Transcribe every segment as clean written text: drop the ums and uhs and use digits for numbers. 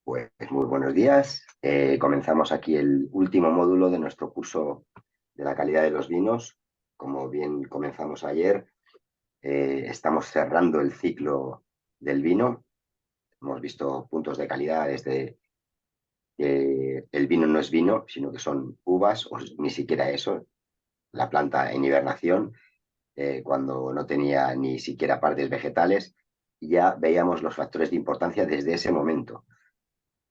Pues muy buenos días. Comenzamos aquí el último módulo de nuestro curso de la calidad de los vinos. Como bien comenzamos ayer, estamos cerrando el ciclo del vino. Hemos visto puntos de calidad desde que el vino no es vino, sino que son uvas, o ni siquiera eso, la planta en hibernación, cuando no tenía ni siquiera partes vegetales. Ya veíamos los factores de importancia desde ese momento.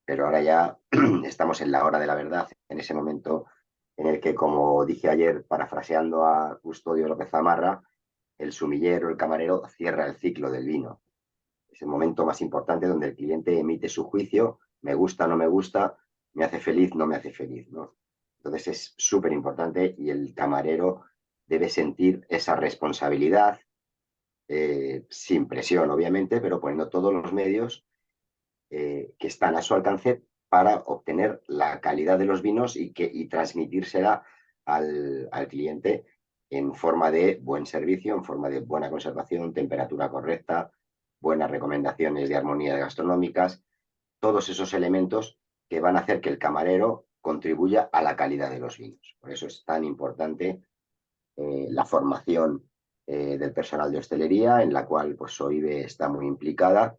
Pero ahora ya estamos en la hora de la verdad, en ese momento en el que, como dije ayer, parafraseando a Custodio López Zamarra, el sumillero, el camarero, cierra el ciclo del vino. Es el momento más importante donde el cliente emite su juicio, me gusta, no me gusta, me hace feliz, no me hace feliz, ¿no? Entonces es súper importante y el camarero debe sentir esa responsabilidad, sin presión, obviamente, pero poniendo todos los medios que están a su alcance para obtener la calidad de los vinos y transmitírsela al cliente en forma de buen servicio, en forma de buena conservación, temperatura correcta, buenas recomendaciones de armonías gastronómicas, todos esos elementos que van a hacer que el camarero contribuya a la calidad de los vinos. Por eso es tan importante la formación del personal de hostelería, en la cual pues SOIBE está muy implicada,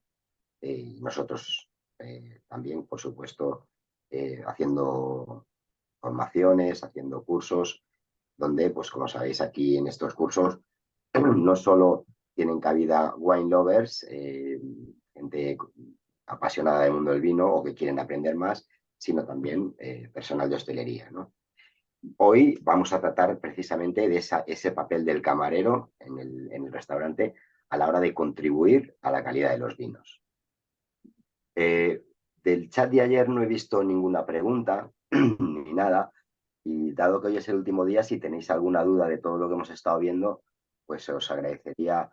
nosotros también, por supuesto, haciendo formaciones, haciendo cursos, donde, pues como sabéis, aquí en estos cursos no solo tienen cabida wine lovers, gente apasionada del mundo del vino o que quieren aprender más, sino también personal de hostelería, ¿no? Hoy vamos a tratar precisamente de ese papel del camarero en el restaurante a la hora de contribuir a la calidad de los vinos. Del chat de ayer no he visto ninguna pregunta ni nada, y dado que hoy es el último día, si tenéis alguna duda de todo lo que hemos estado viendo, pues os agradecería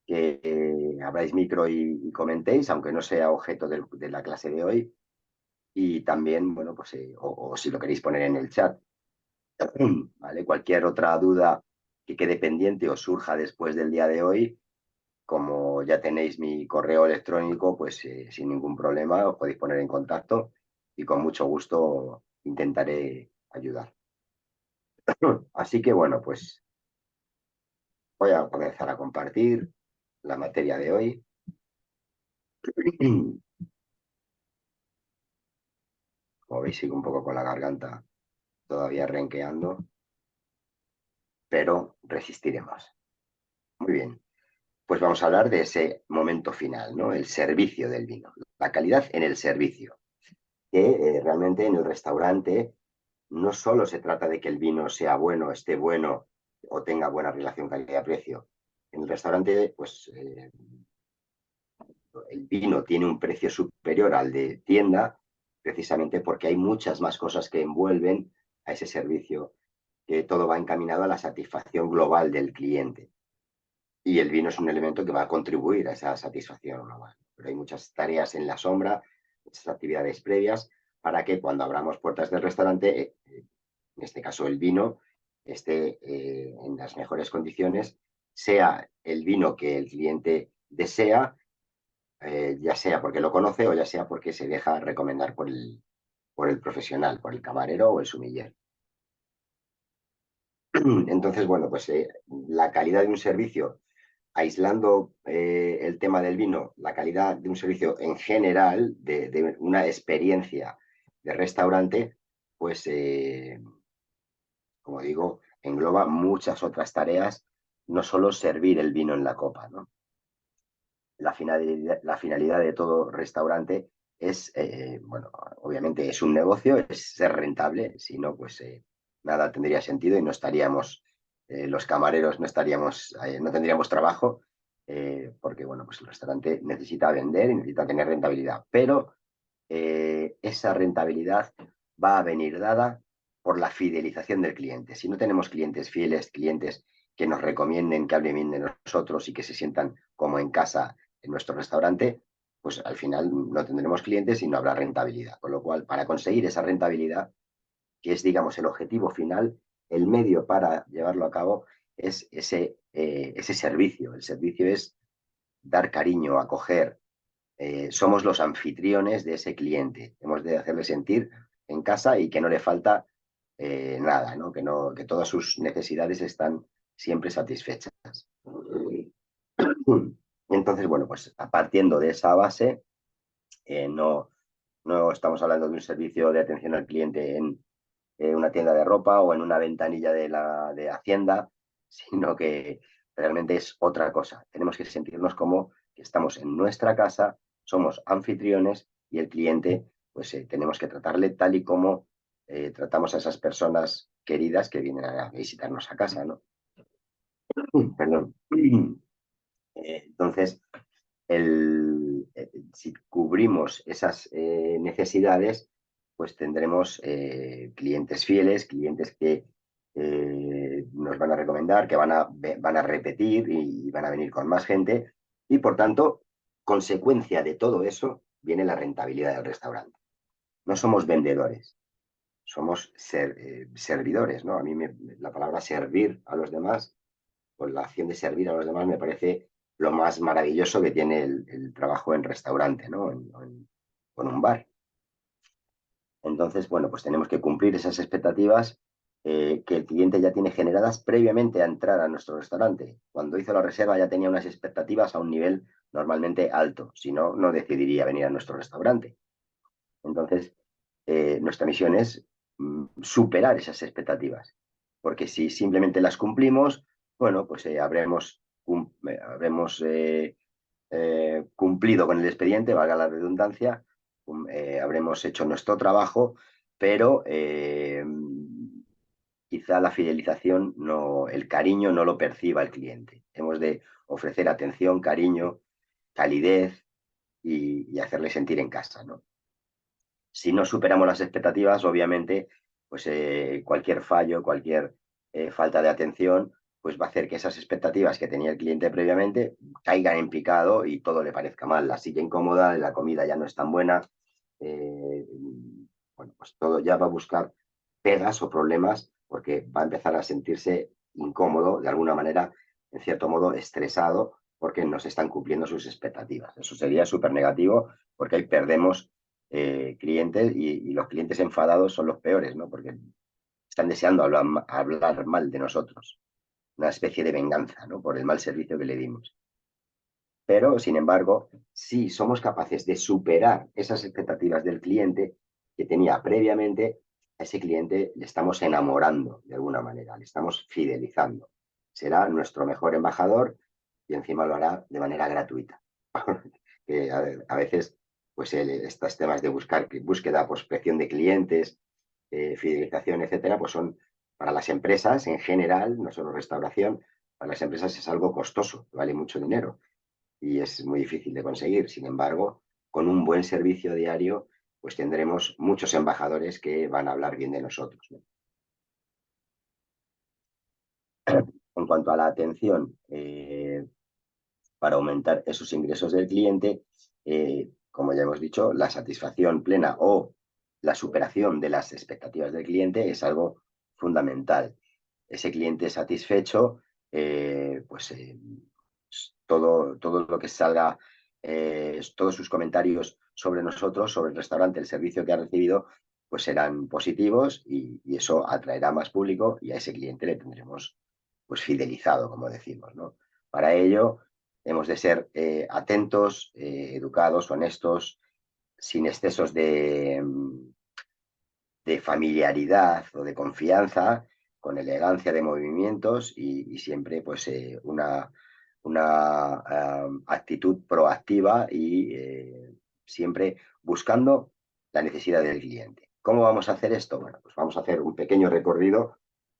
que abráis micro y comentéis, aunque no sea objeto de la clase de hoy, y también, bueno, pues o si lo queréis poner en el chat, ¿vale? Cualquier otra duda que quede pendiente o surja después del día de hoy, como ya tenéis mi correo electrónico, pues sin ningún problema os podéis poner en contacto y con mucho gusto intentaré ayudar. Así que bueno, pues voy a comenzar a compartir la materia de hoy. Como veis, sigo un poco con la garganta todavía renqueando, pero resistiremos. Muy bien, pues vamos a hablar de ese momento final, ¿no? El servicio del vino, la calidad en el servicio, que realmente en el restaurante no solo se trata de que el vino sea bueno, esté bueno o tenga buena relación calidad-precio. En el restaurante, pues el vino tiene un precio superior al de tienda, precisamente porque hay muchas más cosas que envuelven a ese servicio, que todo va encaminado a la satisfacción global del cliente. Y el vino es un elemento que va a contribuir a esa satisfacción global. Pero hay muchas tareas en la sombra, muchas actividades previas, para que cuando abramos puertas del restaurante, en este caso el vino, esté en las mejores condiciones, sea el vino que el cliente desea, ya sea porque lo conoce o ya sea porque se deja recomendar por el profesional, por el camarero o el sumiller. Entonces, bueno, pues la calidad de un servicio, aislando el tema del vino, la calidad de un servicio en general, de una experiencia de restaurante, pues como digo, engloba muchas otras tareas, no solo servir el vino en la copa, ¿no? La finalidad de todo restaurante es, bueno, obviamente es un negocio, es ser rentable, si no, pues nada tendría sentido y no estaríamos, los camareros no estaríamos, no tendríamos trabajo, porque, bueno, pues el restaurante necesita vender y necesita tener rentabilidad, pero esa rentabilidad va a venir dada por la fidelización del cliente. Si no tenemos clientes fieles, clientes que nos recomienden, que hablen bien de nosotros y que se sientan como en casa en nuestro restaurante, pues al final no tendremos clientes y no habrá rentabilidad. Con lo cual, para conseguir esa rentabilidad, que es, digamos, el objetivo final, el medio para llevarlo a cabo es ese servicio. El servicio es dar cariño, acoger, somos los anfitriones de ese cliente. Hemos de hacerle sentir en casa y que no le falta nada, ¿no? Que todas sus necesidades están siempre satisfechas. Entonces, bueno, pues partiendo de esa base, no, no estamos hablando de un servicio de atención al cliente en una tienda de ropa o en una ventanilla de Hacienda, sino que realmente es otra cosa. Tenemos que sentirnos como que estamos en nuestra casa, somos anfitriones y el cliente, pues tenemos que tratarle tal y como tratamos a esas personas queridas que vienen a visitarnos a casa, ¿no? Perdón. Entonces, si cubrimos esas necesidades, pues tendremos clientes fieles, clientes que nos van a recomendar, que van a repetir y van a venir con más gente. Y por tanto, consecuencia de todo eso, viene la rentabilidad del restaurante. No somos vendedores, somos servidores, ¿no? A mí la palabra servir a los demás, pues la acción de servir a los demás me parece lo más maravilloso que tiene el trabajo en restaurante, ¿no? Con un bar. Entonces, bueno, pues tenemos que cumplir esas expectativas que el cliente ya tiene generadas previamente a entrar a nuestro restaurante. Cuando hizo la reserva ya tenía unas expectativas a un nivel normalmente alto, si no, no decidiría venir a nuestro restaurante. Entonces, nuestra misión es superar esas expectativas, porque si simplemente las cumplimos, bueno, pues habremos cumplido con el expediente, valga la redundancia, habremos hecho nuestro trabajo, pero quizá la fidelización, no, el cariño no lo perciba el cliente. Hemos de ofrecer atención, cariño, calidez y hacerle sentir en casa, ¿no? Si no superamos las expectativas, obviamente, pues cualquier fallo, cualquier falta de atención, pues va a hacer que esas expectativas que tenía el cliente previamente caigan en picado y todo le parezca mal. La silla incómoda, la comida ya no es tan buena. eh, bueno, pues todo ya va a buscar pegas o problemas porque va a empezar a sentirse incómodo, de alguna manera, en cierto modo, estresado, porque no se están cumpliendo sus expectativas. Eso sería súper negativo porque ahí perdemos clientes y los clientes enfadados son los peores, ¿no? Porque están deseando hablar mal de nosotros, una especie de venganza, ¿no? Por el mal servicio que le dimos. Pero, sin embargo, si somos capaces de superar esas expectativas del cliente que tenía previamente, a ese cliente le estamos enamorando de alguna manera, le estamos fidelizando. Será nuestro mejor embajador y encima lo hará de manera gratuita. Que a veces, pues estos temas de búsqueda, prospección de clientes, fidelización, etcétera, pues son para las empresas en general, no solo restauración, para las empresas es algo costoso, vale mucho dinero y es muy difícil de conseguir. Sin embargo, con un buen servicio diario, pues tendremos muchos embajadores que van a hablar bien de nosotros, ¿no? En cuanto a la atención, para aumentar esos ingresos del cliente, como ya hemos dicho, la satisfacción plena o la superación de las expectativas del cliente es algo fundamental. Ese cliente satisfecho, pues todo lo que salga, todos sus comentarios sobre nosotros, sobre el restaurante, el servicio que ha recibido, pues serán positivos y eso atraerá más público y a ese cliente le tendremos pues fidelizado, como decimos, ¿no? Para ello hemos de ser atentos, educados, honestos, sin excesos de familiaridad o de confianza, con elegancia de movimientos y siempre pues una actitud proactiva y siempre buscando la necesidad del cliente. ¿Cómo vamos a hacer esto? Bueno, pues vamos a hacer un pequeño recorrido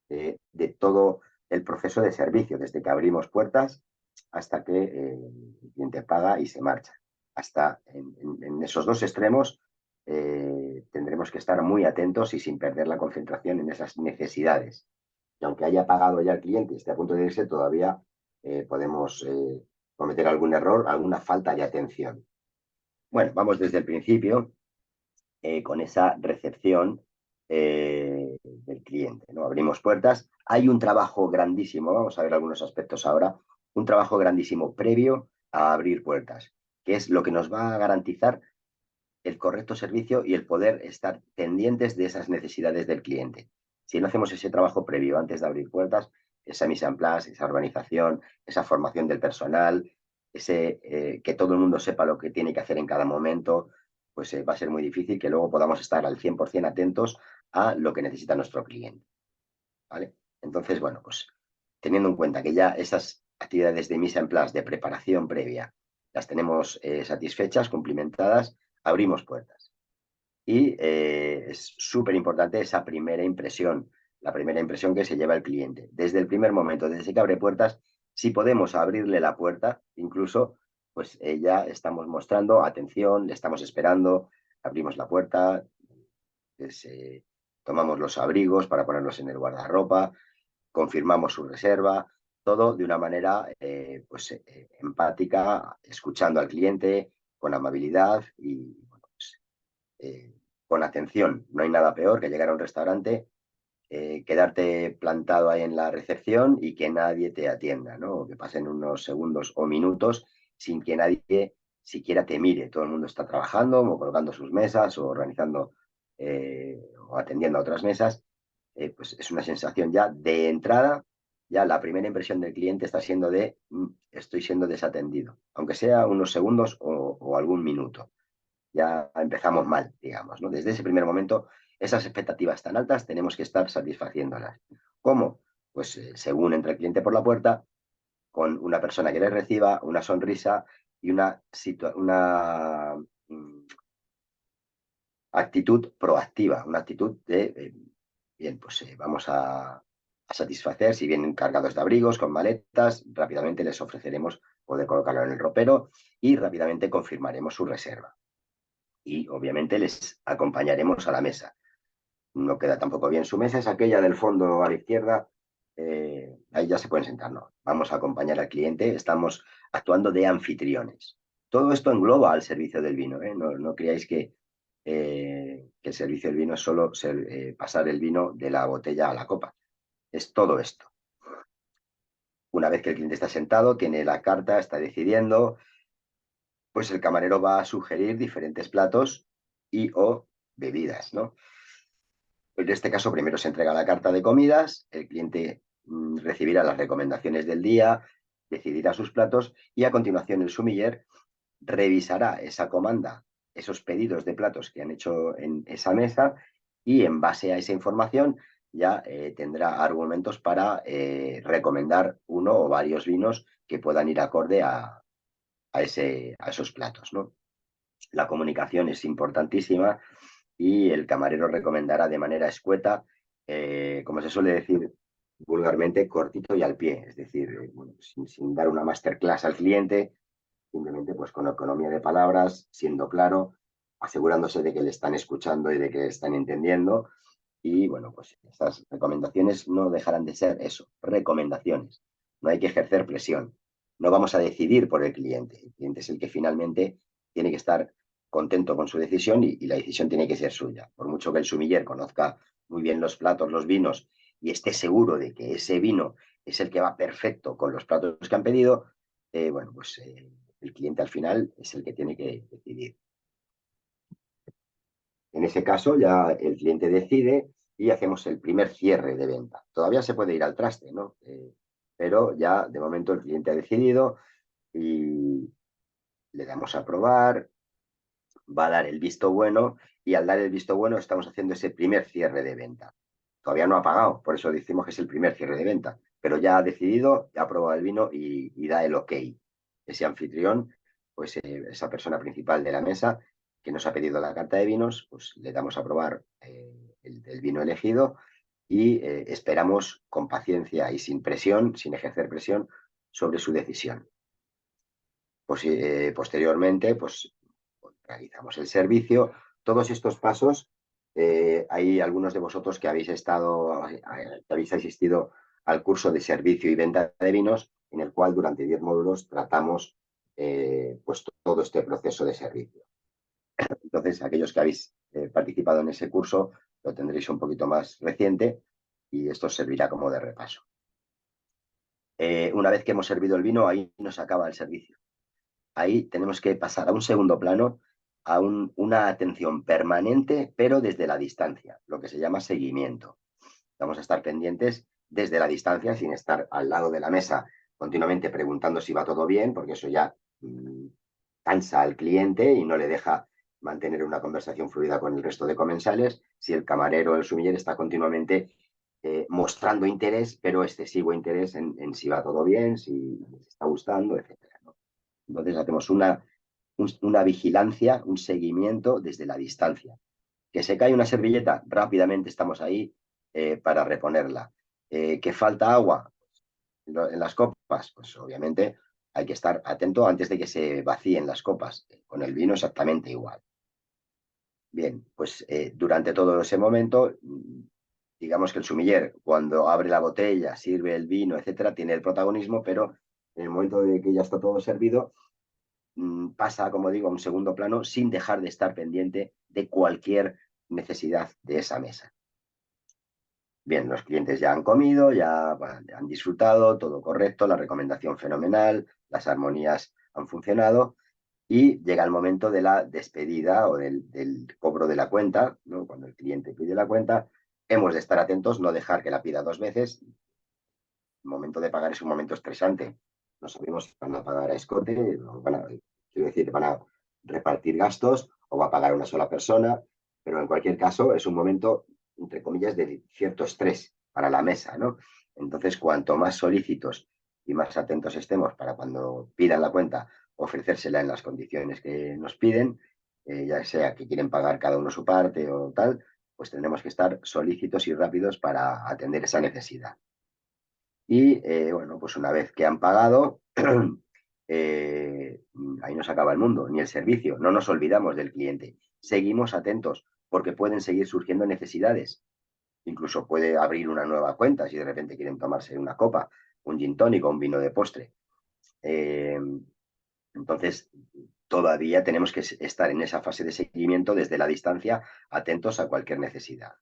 de todo el proceso de servicio, desde que abrimos puertas hasta que el cliente paga y se marcha. Hasta en esos dos extremos tendremos que estar muy atentos y sin perder la concentración en esas necesidades. Y aunque haya pagado ya el cliente y esté a punto de irse, todavía podemos cometer algún error, alguna falta de atención. Bueno, vamos desde el principio con esa recepción del cliente, ¿no? Abrimos puertas. Hay un trabajo grandísimo, vamos a ver algunos aspectos ahora, un trabajo grandísimo previo a abrir puertas. que es lo que nos va a garantizar el correcto servicio y el poder estar pendientes de esas necesidades del cliente. Si no hacemos ese trabajo previo antes de abrir puertas, esa mise en place, esa organización, esa formación del personal, que todo el mundo sepa lo que tiene que hacer en cada momento, pues va a ser muy difícil que luego podamos estar al 100% atentos a lo que necesita nuestro cliente. ¿Vale? Entonces, bueno, pues teniendo en cuenta que ya esas actividades de mise en place, de preparación previa, las tenemos satisfechas, cumplimentadas, abrimos puertas. Y es súper importante esa primera impresión, la primera impresión que se lleva el cliente. Desde el primer momento, desde que abre puertas, si podemos abrirle la puerta, incluso, pues ya estamos mostrando atención, le estamos esperando, abrimos la puerta, pues, tomamos los abrigos para ponerlos en el guardarropa, confirmamos su reserva, todo de una manera empática, escuchando al cliente, con amabilidad y bueno, pues, con atención. No hay nada peor que llegar a un restaurante, quedarte plantado ahí en la recepción y que nadie te atienda, ¿no? O que pasen unos segundos o minutos sin que nadie siquiera te mire. Todo el mundo está trabajando o colocando sus mesas o organizando o atendiendo a otras mesas. Pues es una sensación ya de entrada, ya la primera impresión del cliente está siendo de estoy siendo desatendido, aunque sea unos segundos o algún minuto. Ya empezamos mal, digamos, ¿no? Desde ese primer momento, esas expectativas tan altas tenemos que estar satisfaciéndolas. ¿Cómo? Pues según entra el cliente por la puerta, con una persona que le reciba, una sonrisa y una actitud proactiva, una actitud de, bien, pues vamos a satisfacer, si vienen cargados de abrigos, con maletas, rápidamente les ofreceremos poder colocarlo en el ropero y rápidamente confirmaremos su reserva. Y obviamente les acompañaremos a la mesa. No queda tampoco bien su mesa, es aquella del fondo a la izquierda, ahí ya se pueden sentar, no. Vamos a acompañar al cliente, estamos actuando de anfitriones. Todo esto engloba al servicio del vino, ¿eh? No creáis que el servicio del vino es solo pasar el vino de la botella a la copa. Es todo esto. Una vez que el cliente está sentado, tiene la carta, está decidiendo, pues el camarero va a sugerir diferentes platos y o bebidas, ¿no? En este caso, primero se entrega la carta de comidas, el cliente recibirá las recomendaciones del día, decidirá sus platos y a continuación el sumiller revisará esa comanda, esos pedidos de platos que han hecho en esa mesa y en base a esa información ya tendrá argumentos para recomendar uno o varios vinos que puedan ir acorde a esos platos, ¿no? La comunicación es importantísima y el camarero recomendará de manera escueta, como se suele decir vulgarmente, cortito y al pie, es decir, bueno, sin dar una masterclass al cliente, simplemente pues con economía de palabras, siendo claro, asegurándose de que le están escuchando y de que le están entendiendo. Y bueno, pues estas recomendaciones no dejarán de ser eso, recomendaciones. No hay que ejercer presión. No vamos a decidir por el cliente. El cliente es el que finalmente tiene que estar contento con su decisión y la decisión tiene que ser suya. Por mucho que el sumiller conozca muy bien los platos, los vinos y esté seguro de que ese vino es el que va perfecto con los platos que han pedido, bueno, pues el cliente al final es el que tiene que decidir. En ese caso ya el cliente decide y hacemos el primer cierre de venta. Todavía se puede ir al traste, ¿no? Pero ya de momento el cliente ha decidido y le damos a probar, va a dar el visto bueno y al dar el visto bueno estamos haciendo ese primer cierre de venta. Todavía no ha pagado, por eso decimos que es el primer cierre de venta, pero ya ha decidido, ya ha probado el vino y da el ok. Ese anfitrión, pues esa persona principal de la mesa que nos ha pedido la carta de vinos, pues le damos a probar el vino elegido y esperamos con paciencia y sin presión, sin ejercer presión sobre su decisión. Pues, posteriormente, pues realizamos el servicio. Todos estos pasos, hay algunos de vosotros que habéis que habéis asistido al curso de servicio y venta de vinos, en el cual durante 10 módulos tratamos pues todo este proceso de servicio. Entonces, aquellos que habéis participado en ese curso lo tendréis un poquito más reciente y esto servirá como de repaso. Una vez que hemos servido el vino, ahí nos acaba el servicio. ahí tenemos que pasar a un segundo plano, a una atención permanente, pero desde la distancia, lo que se llama seguimiento. Vamos a estar pendientes desde la distancia, sin estar al lado de la mesa continuamente preguntando si va todo bien, porque eso ya cansa al cliente y no le deja mantener una conversación fluida con el resto de comensales. Si el camarero o el sumiller está continuamente mostrando interés, pero excesivo interés en si va todo bien, si les está gustando, etcétera, ¿no? Entonces hacemos una vigilancia, un seguimiento desde la distancia. Que se cae una servilleta, rápidamente estamos ahí para reponerla. Que falta agua en las copas, pues obviamente hay que estar atento antes de que se vacíen las copas. Con el vino exactamente igual. Bien, pues durante todo ese momento, digamos que el sumiller, cuando abre la botella, sirve el vino, etcétera, tiene el protagonismo, pero en el momento de que ya está todo servido, pasa, como digo, a un segundo plano sin dejar de estar pendiente de cualquier necesidad de esa mesa. Bien, los clientes ya han comido, ya han disfrutado, todo correcto, la recomendación fenomenal, las armonías han funcionado y llega el momento de la despedida o del cobro de la cuenta, ¿no? Cuando el cliente pide la cuenta, hemos de estar atentos, no dejar que la pida dos veces. El momento de pagar es un momento estresante. No sabemos si van a pagar a escote, quiero decir, van a repartir gastos o va a pagar una sola persona, pero en cualquier caso es un momento, entre comillas, de cierto estrés para la mesa, ¿no? Entonces, cuanto más solícitos y más atentos estemos para cuando pidan la cuenta, ofrecérsela en las condiciones que nos piden, ya sea que quieren pagar cada uno su parte o tal, pues tendremos que estar solícitos y rápidos para atender esa necesidad. Y bueno, pues una vez que han pagado, ahí no se acaba el mundo, ni el servicio. No nos olvidamos del cliente. Seguimos atentos porque pueden seguir surgiendo necesidades. Incluso puede abrir una nueva cuenta si de repente quieren tomarse una copa, un gin tónico, un vino de postre. Eh, entonces, todavía tenemos que estar en esa fase de seguimiento desde la distancia, atentos a cualquier necesidad.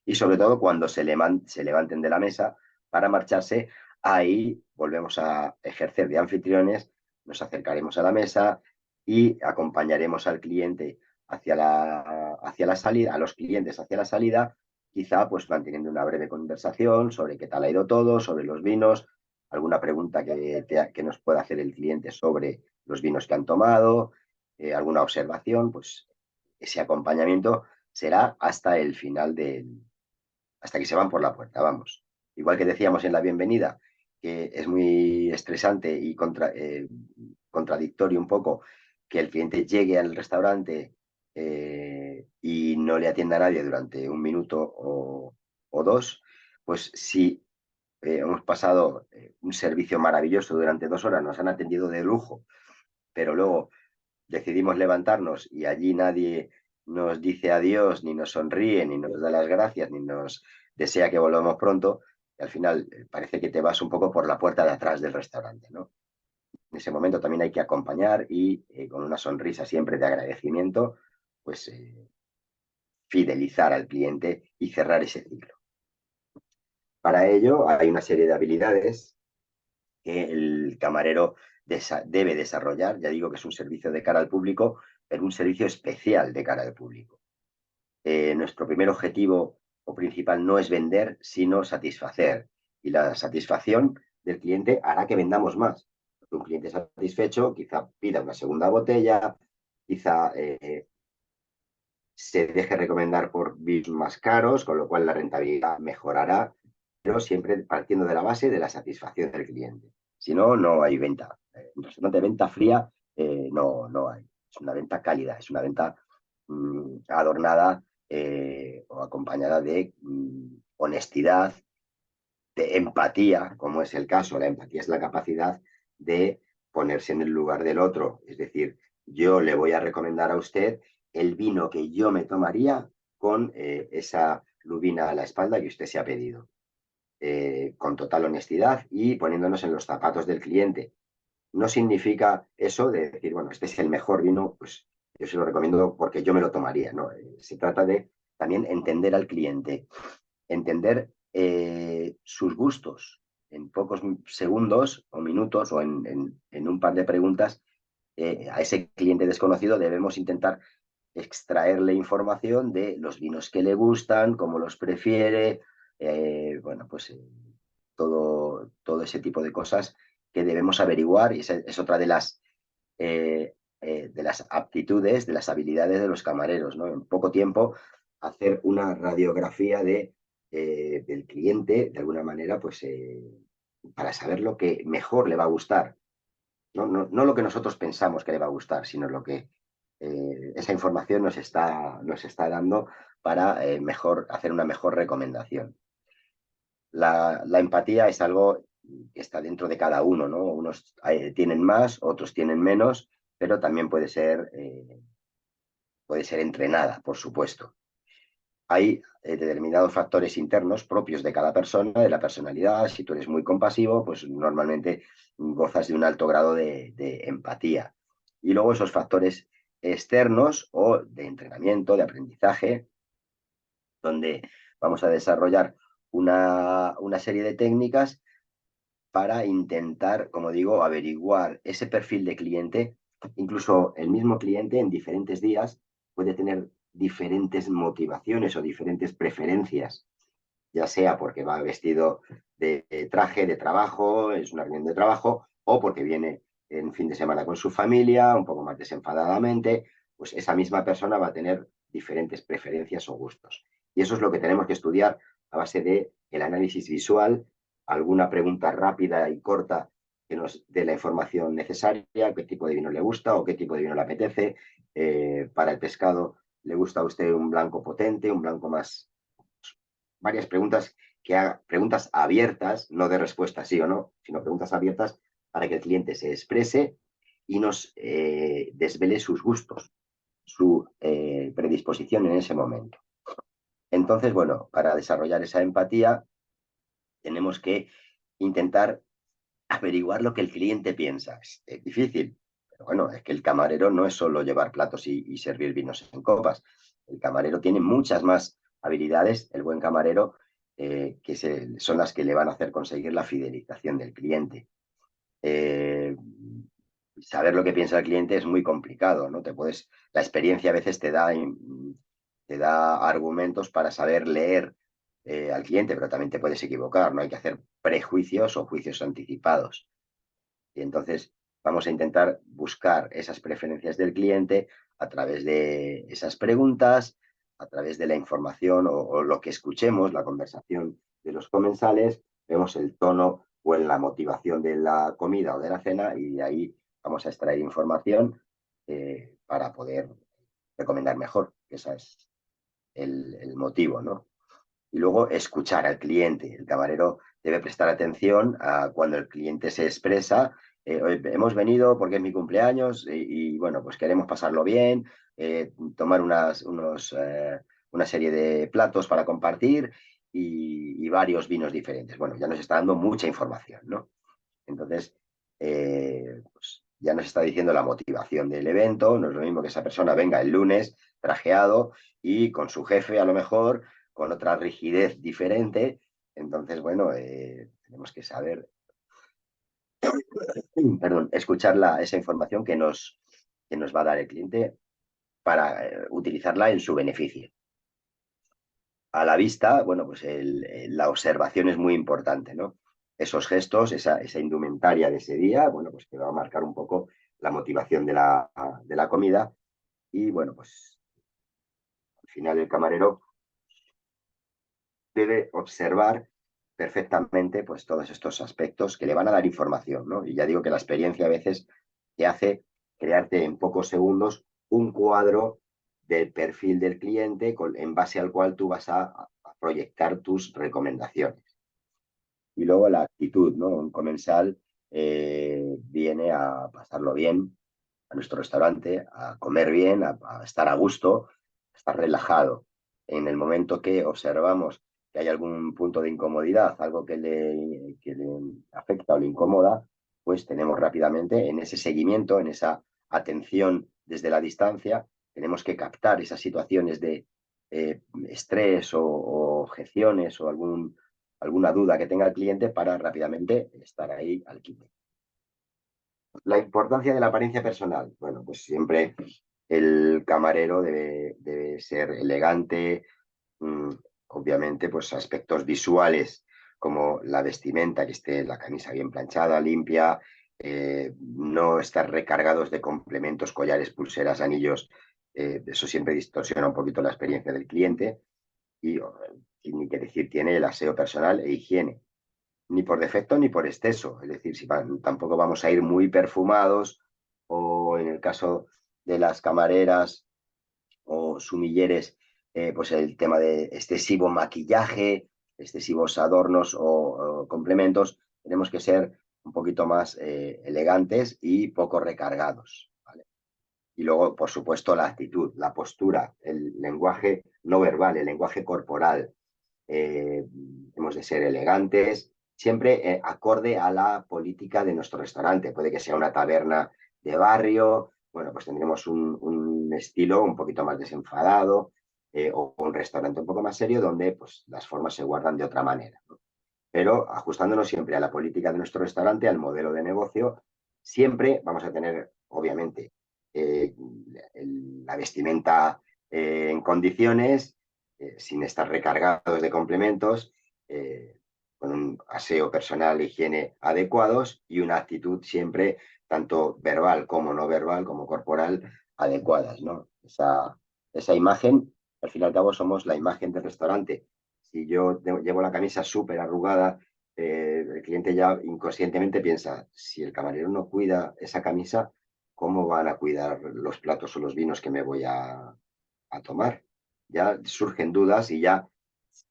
Y sobre todo cuando se levanten de la mesa para marcharse, ahí volvemos a ejercer de anfitriones, nos acercaremos a la mesa y acompañaremos al cliente hacia la salida, a los clientes hacia la salida, quizá pues manteniendo una breve conversación sobre qué tal ha ido todo, sobre los vinos, alguna pregunta que nos pueda hacer el cliente sobre los vinos que han tomado, alguna observación, pues ese acompañamiento será hasta el final hasta que se van por la puerta, vamos. Igual que decíamos en la bienvenida, que es muy estresante y contradictorio un poco que el cliente llegue al restaurante y no le atienda a nadie durante un minuto o dos, pues si hemos pasado un servicio maravilloso durante 2 horas, nos han atendido de lujo, pero luego decidimos levantarnos y allí nadie nos dice adiós, ni nos sonríe, ni nos da las gracias, ni nos desea que volvamos pronto, y al final parece que te vas un poco por la puerta de atrás del restaurante, ¿no? En ese momento también hay que acompañar y con una sonrisa siempre de agradecimiento, pues fidelizar al cliente y cerrar ese ciclo. Para ello hay una serie de habilidades que el camarero debe desarrollar. Ya digo que es un servicio de cara al público, pero un servicio especial de cara al público. Nuestro primer objetivo o principal no es vender, sino satisfacer. Y la satisfacción del cliente hará que vendamos más. Un cliente satisfecho quizá pida una segunda botella, quizá se deje recomendar por vinos más caros, con lo cual la rentabilidad mejorará, pero siempre partiendo de la base de la satisfacción del cliente. Si no, no hay venta. Un restaurante de venta fría no hay. Es una venta cálida, es una venta adornada o acompañada de honestidad, de empatía, como es el caso. La empatía es la capacidad de ponerse en el lugar del otro. Es decir, yo le voy a recomendar a usted el vino que yo me tomaría con esa lubina a la espalda que usted se ha pedido. Con total honestidad y poniéndonos en los zapatos del cliente. No significa eso de decir, bueno, este es el mejor vino, pues yo se lo recomiendo porque yo me lo tomaría, ¿no? Se trata de también entender al cliente, entender sus gustos en pocos segundos o minutos o en un par de preguntas, a ese cliente desconocido debemos intentar extraerle información de los vinos que le gustan, cómo los prefiere, bueno, pues todo ese tipo de cosas que debemos averiguar, y esa es otra de las aptitudes, de las habilidades de los camareros, ¿no? En poco tiempo hacer una radiografía del cliente, de alguna manera, pues para saber lo que mejor le va a gustar. No lo que nosotros pensamos que le va a gustar, sino lo que esa información nos está dando para hacer una mejor recomendación. La empatía es algo que está dentro de cada uno, ¿no? Unos tienen más, otros tienen menos, pero también puede ser entrenada, por supuesto. Hay determinados factores internos propios de cada persona, de la personalidad. Si tú eres muy compasivo, pues normalmente gozas de un alto grado de empatía. Y luego esos factores externos o de entrenamiento, de aprendizaje, donde vamos a desarrollar una serie de técnicas para intentar, como digo, averiguar ese perfil de cliente. Incluso el mismo cliente en diferentes días puede tener diferentes motivaciones o diferentes preferencias, ya sea porque va vestido de traje de trabajo, es una reunión de trabajo, o porque viene en fin de semana con su familia, un poco más desenfadadamente, pues esa misma persona va a tener diferentes preferencias o gustos. Y eso es lo que tenemos que estudiar a base de el análisis visual, alguna pregunta rápida y corta que nos dé la información necesaria, qué tipo de vino le gusta o qué tipo de vino le apetece. Para el pescado, ¿le gusta a usted un blanco potente, un blanco más? Varias preguntas que haga, preguntas abiertas, no de respuesta sí o no, sino preguntas abiertas para que el cliente se exprese y nos desvele sus gustos, su predisposición en ese momento. Entonces, bueno, para desarrollar esa empatía tenemos que intentar averiguar lo que el cliente piensa. Es difícil, pero bueno, es que el camarero no es solo llevar platos y servir vinos en copas. El camarero tiene muchas más habilidades, el buen camarero, son las que le van a hacer conseguir la fidelización del cliente. Eh, Saber lo que piensa el cliente es muy complicado, ¿no? La experiencia a veces te da argumentos para saber leer al cliente, pero también te puedes equivocar, no hay que hacer prejuicios o juicios anticipados. Y entonces vamos a intentar buscar esas preferencias del cliente a través de esas preguntas, a través de la información o lo que escuchemos, la conversación de los comensales, vemos el tono o en la motivación de la comida o de la cena y de ahí vamos a extraer información para poder recomendar mejor, que ese es el motivo, ¿no? Y luego escuchar al cliente. El camarero debe prestar atención a cuando el cliente se expresa. Hemos venido porque es mi cumpleaños bueno, pues queremos pasarlo bien, tomar una serie de platos para compartir y varios vinos diferentes. Bueno, ya nos está dando mucha información, ¿no? Entonces, pues ya nos está diciendo la motivación del evento. No es lo mismo que esa persona venga el lunes trajeado y con su jefe a lo mejor, con otra rigidez diferente. Entonces, bueno, tenemos que saber, perdón, escuchar esa información que nos va a dar el cliente para utilizarla en su beneficio. A la vista, bueno, pues la observación es muy importante, ¿no? Esos gestos, esa indumentaria de ese día, bueno, pues que va a marcar un poco la motivación de la comida. Y bueno, pues al final el camarero debe observar perfectamente pues todos estos aspectos que le van a dar información, ¿no? Y ya digo que la experiencia a veces te hace crearte en pocos segundos un cuadro del perfil del cliente en base al cual tú vas a proyectar tus recomendaciones. Y luego la actitud, ¿no? Un comensal viene a pasarlo bien a nuestro restaurante, a comer bien, a estar a gusto, a estar relajado. En el momento que observamos que hay algún punto de incomodidad, algo que le afecta o le incomoda, pues tenemos rápidamente en ese seguimiento, en esa atención desde la distancia, tenemos que captar esas situaciones de estrés o objeciones o alguna duda que tenga el cliente para rápidamente estar ahí al quite. La importancia de la apariencia personal. Bueno, pues siempre el camarero debe ser elegante, mm, obviamente, pues aspectos visuales como la vestimenta, que esté la camisa bien planchada, limpia, no estar recargados de complementos, collares, pulseras, anillos. Eso siempre distorsiona un poquito la experiencia del cliente y ni que decir tiene el aseo personal e higiene, ni por defecto ni por exceso. Es decir, si tampoco vamos a ir muy perfumados o en el caso de las camareras o sumilleres, pues el tema de excesivo maquillaje, excesivos adornos o complementos, tenemos que ser un poquito más elegantes y poco recargados, ¿vale? Y luego, por supuesto, la actitud, la postura, el lenguaje no verbal, el lenguaje corporal. Eh, Hemos de ser elegantes, siempre acorde a la política de nuestro restaurante. Puede que sea una taberna de barrio, bueno, pues tendremos un estilo un poquito más desenfadado, o un restaurante un poco más serio donde pues, las formas se guardan de otra manera, ¿no? Pero ajustándonos siempre a la política de nuestro restaurante, al modelo de negocio, siempre vamos a tener, obviamente, eh, la vestimenta en condiciones, sin estar recargados de complementos, con un aseo personal e higiene adecuados y una actitud siempre, tanto verbal como no verbal, como corporal, adecuadas, ¿no? Esa imagen, al fin y al cabo, somos la imagen del restaurante. Si yo llevo la camisa súper arrugada, el cliente ya inconscientemente piensa, si el camarero no cuida esa camisa, ¿cómo van a cuidar los platos o los vinos que me voy a tomar? Ya surgen dudas y ya,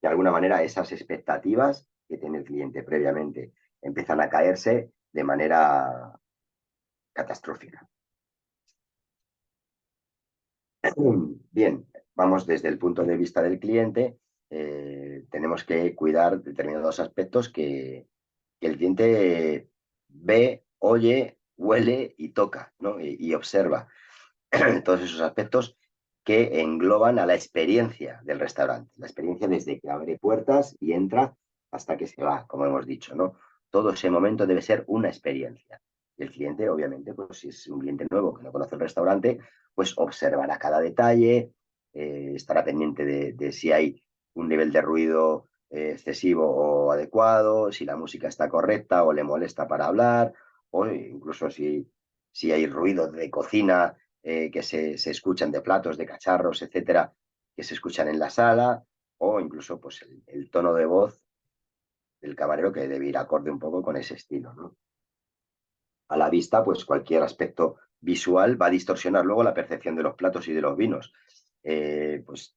de alguna manera, esas expectativas que tiene el cliente previamente empiezan a caerse de manera catastrófica. Bien, vamos desde el punto de vista del cliente. Tenemos que cuidar determinados aspectos que el cliente ve, oye, huele y toca, ¿no? Y observa todos esos aspectos que engloban a la experiencia del restaurante, la experiencia desde que abre puertas y entra hasta que se va, como hemos dicho, ¿no? Todo ese momento debe ser una experiencia. Y el cliente, obviamente, pues si es un cliente nuevo que no conoce el restaurante, pues observará cada detalle, estará pendiente de si hay un nivel de ruido excesivo o adecuado, si la música está correcta o le molesta para hablar, o incluso si hay ruido de cocina que se escuchan de platos, de cacharros, etcétera, que se escuchan en la sala, o incluso pues el tono de voz del camarero que debe ir acorde un poco con ese estilo, ¿no? A la vista, pues cualquier aspecto visual va a distorsionar luego la percepción de los platos y de los vinos. Pues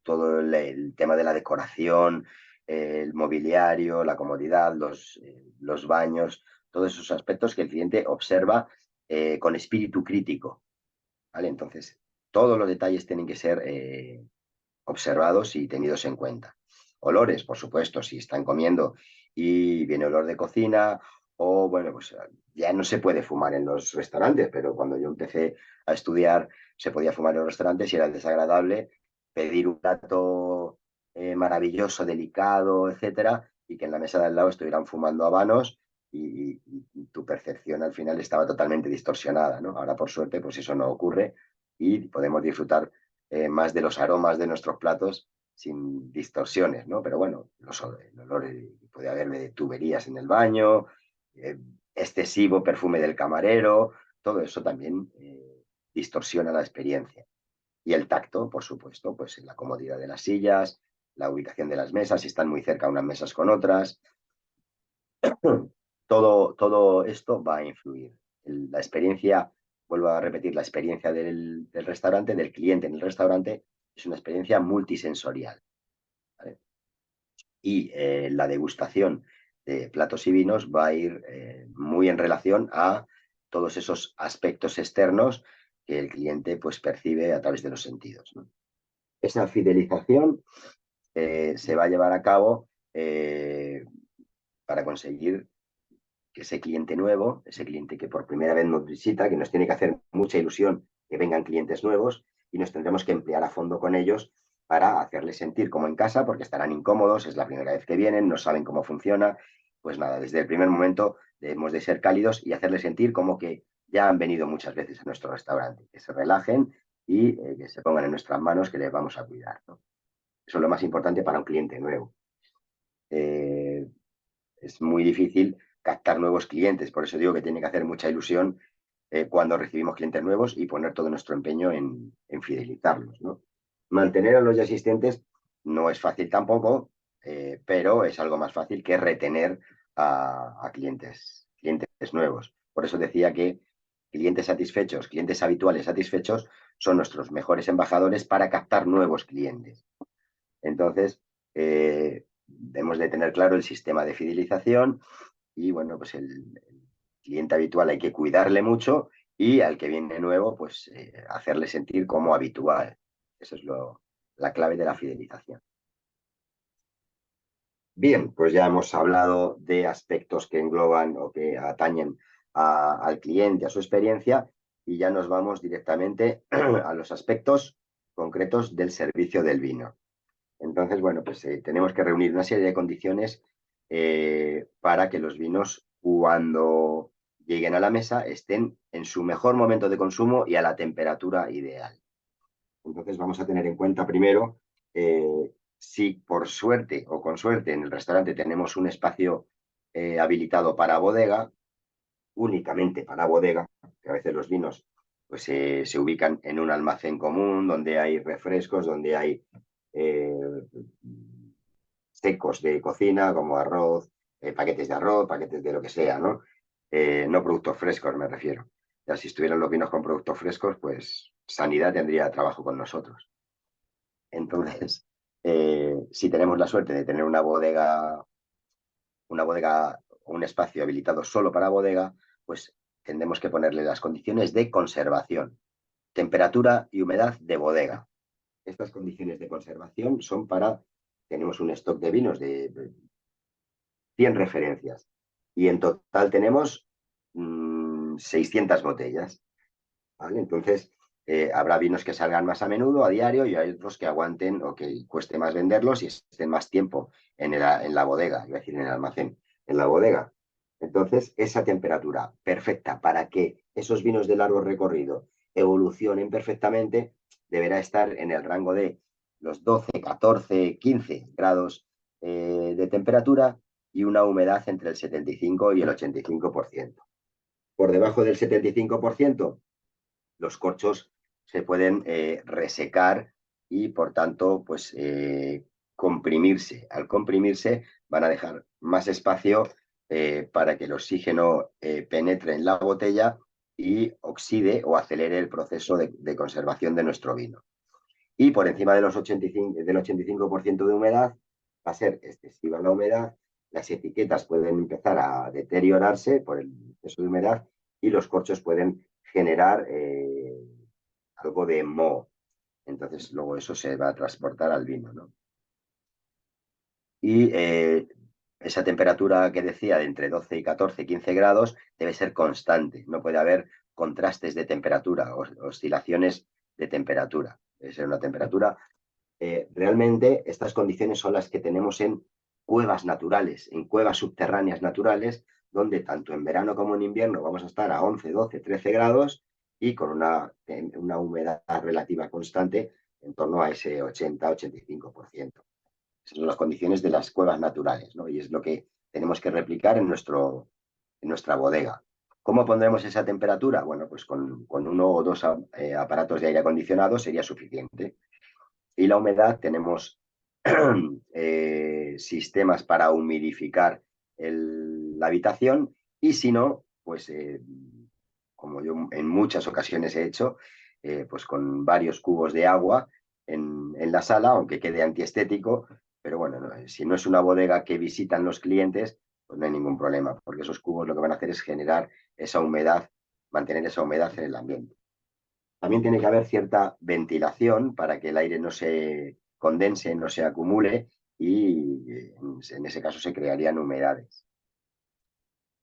todo el tema de la decoración, el mobiliario, la comodidad, los baños, todos esos aspectos que el cliente observa con espíritu crítico, ¿vale? Entonces, todos los detalles tienen que ser observados y tenidos en cuenta. Olores, por supuesto, si están comiendo y viene olor de cocina, o bueno, pues ya no se puede fumar en los restaurantes, pero cuando yo empecé a estudiar se podía fumar en los restaurantes y era desagradable pedir un plato maravilloso, delicado, etcétera, y que en la mesa de al lado estuvieran fumando habanos y tu percepción al final estaba totalmente distorsionada, ¿no? Ahora, por suerte, pues eso no ocurre y podemos disfrutar más de los aromas de nuestros platos sin distorsiones, ¿no? Pero bueno, el olor puede haber de tuberías en el baño, eh, excesivo perfume del camarero, todo eso también distorsiona la experiencia. Y el tacto, por supuesto, pues la comodidad de las sillas, la ubicación de las mesas, si están muy cerca unas mesas con otras, todo esto va a influir. La experiencia, vuelvo a repetir, la experiencia del restaurante, del cliente en el restaurante, es una experiencia multisensorial, ¿vale? Y la degustación de platos y vinos va a ir muy en relación a todos esos aspectos externos que el cliente pues, percibe a través de los sentidos, ¿no? Esa fidelización se va a llevar a cabo para conseguir que ese cliente nuevo, ese cliente que por primera vez nos visita, que nos tiene que hacer mucha ilusión que vengan clientes nuevos y nos tendremos que emplear a fondo con ellos para hacerles sentir como en casa, porque estarán incómodos, es la primera vez que vienen, no saben cómo funciona pues nada, desde el primer momento debemos de ser cálidos y hacerles sentir como que ya han venido muchas veces a nuestro restaurante, que se relajen y que se pongan en nuestras manos, que les vamos a cuidar, ¿no? Eso es lo más importante para un cliente nuevo. Eh, es muy difícil captar nuevos clientes, por eso digo que tiene que hacer mucha ilusión cuando recibimos clientes nuevos y poner todo nuestro empeño en fidelizarlos, ¿no? Mantener a los ya existentes no es fácil tampoco, pero es algo más fácil que retener a clientes nuevos. Por eso decía que clientes satisfechos, clientes habituales satisfechos, son nuestros mejores embajadores para captar nuevos clientes. Entonces, debemos de tener claro el sistema de fidelización y, bueno, pues el cliente habitual hay que cuidarle mucho y al que viene nuevo, pues hacerle sentir como habitual. Eso es la clave de la fidelización. Bien, pues ya hemos hablado de aspectos que engloban o que atañen al cliente, a su experiencia, y ya nos vamos directamente a los aspectos concretos del servicio del vino. Entonces, bueno, pues tenemos que reunir una serie de condiciones para que los vinos, cuando lleguen a la mesa, estén en su mejor momento de consumo y a la temperatura ideal. Entonces, vamos a tener en cuenta primero si por suerte o con suerte en el restaurante tenemos un espacio habilitado para bodega, únicamente para bodega, que a veces los vinos pues, se ubican en un almacén común donde hay refrescos, donde hay eh, secos de cocina, como arroz, paquetes de arroz, paquetes de lo que sea, ¿no? No productos frescos, me refiero. Ya si estuvieran los vinos con productos frescos, pues Sanidad tendría trabajo con nosotros. Entonces, si tenemos la suerte de tener una bodega o un espacio habilitado solo para bodega, pues tendremos que ponerle las condiciones de conservación, temperatura y humedad de bodega. Estas condiciones de conservación son tenemos un stock de vinos de 100 referencias y en total tenemos 600 botellas, ¿vale? Entonces, habrá vinos que salgan más a menudo, a diario, y hay otros que aguanten o que cueste más venderlos y estén más tiempo en la bodega, iba a decir en el almacén, en la bodega. Entonces, esa temperatura perfecta para que esos vinos de largo recorrido evolucionen perfectamente deberá estar en el rango de los 12, 14, 15 grados de temperatura y una humedad entre el 75 y el 85%. Por debajo del 75%, los corchos se pueden resecar y, por tanto, pues comprimirse. Al comprimirse van a dejar más espacio para que el oxígeno penetre en la botella y oxide o acelere el proceso de conservación de nuestro vino. Y por encima de del 85% de humedad, va a ser excesiva la humedad, las etiquetas pueden empezar a deteriorarse por el exceso de humedad y los corchos pueden generar algo de moho. Entonces, luego eso se va a transportar al vino, ¿no? Y esa temperatura que decía de entre 12 y 14, 15 grados debe ser constante. No puede haber contrastes de temperatura, oscilaciones de temperatura. Debe ser una temperatura. Realmente estas condiciones son las que tenemos en cuevas naturales, en cuevas subterráneas naturales, donde tanto en verano como en invierno vamos a estar a 11, 12, 13 grados y con una humedad relativa constante en torno a ese 80-85%. Esas son las condiciones de las cuevas naturales, ¿no? Y es lo que tenemos que replicar en nuestra bodega. ¿Cómo pondremos esa temperatura? Bueno, pues con uno o dos aparatos de aire acondicionado sería suficiente. Y la humedad, tenemos sistemas para humidificar la habitación y si no, pues como yo en muchas ocasiones he hecho, pues con varios cubos de agua en la sala, aunque quede antiestético, pero bueno, si no es una bodega que visitan los clientes, pues no hay ningún problema, porque esos cubos lo que van a hacer es generar esa humedad, mantener esa humedad en el ambiente. También tiene que haber cierta ventilación para que el aire no se condense, no se acumule y en ese caso se crearían humedades.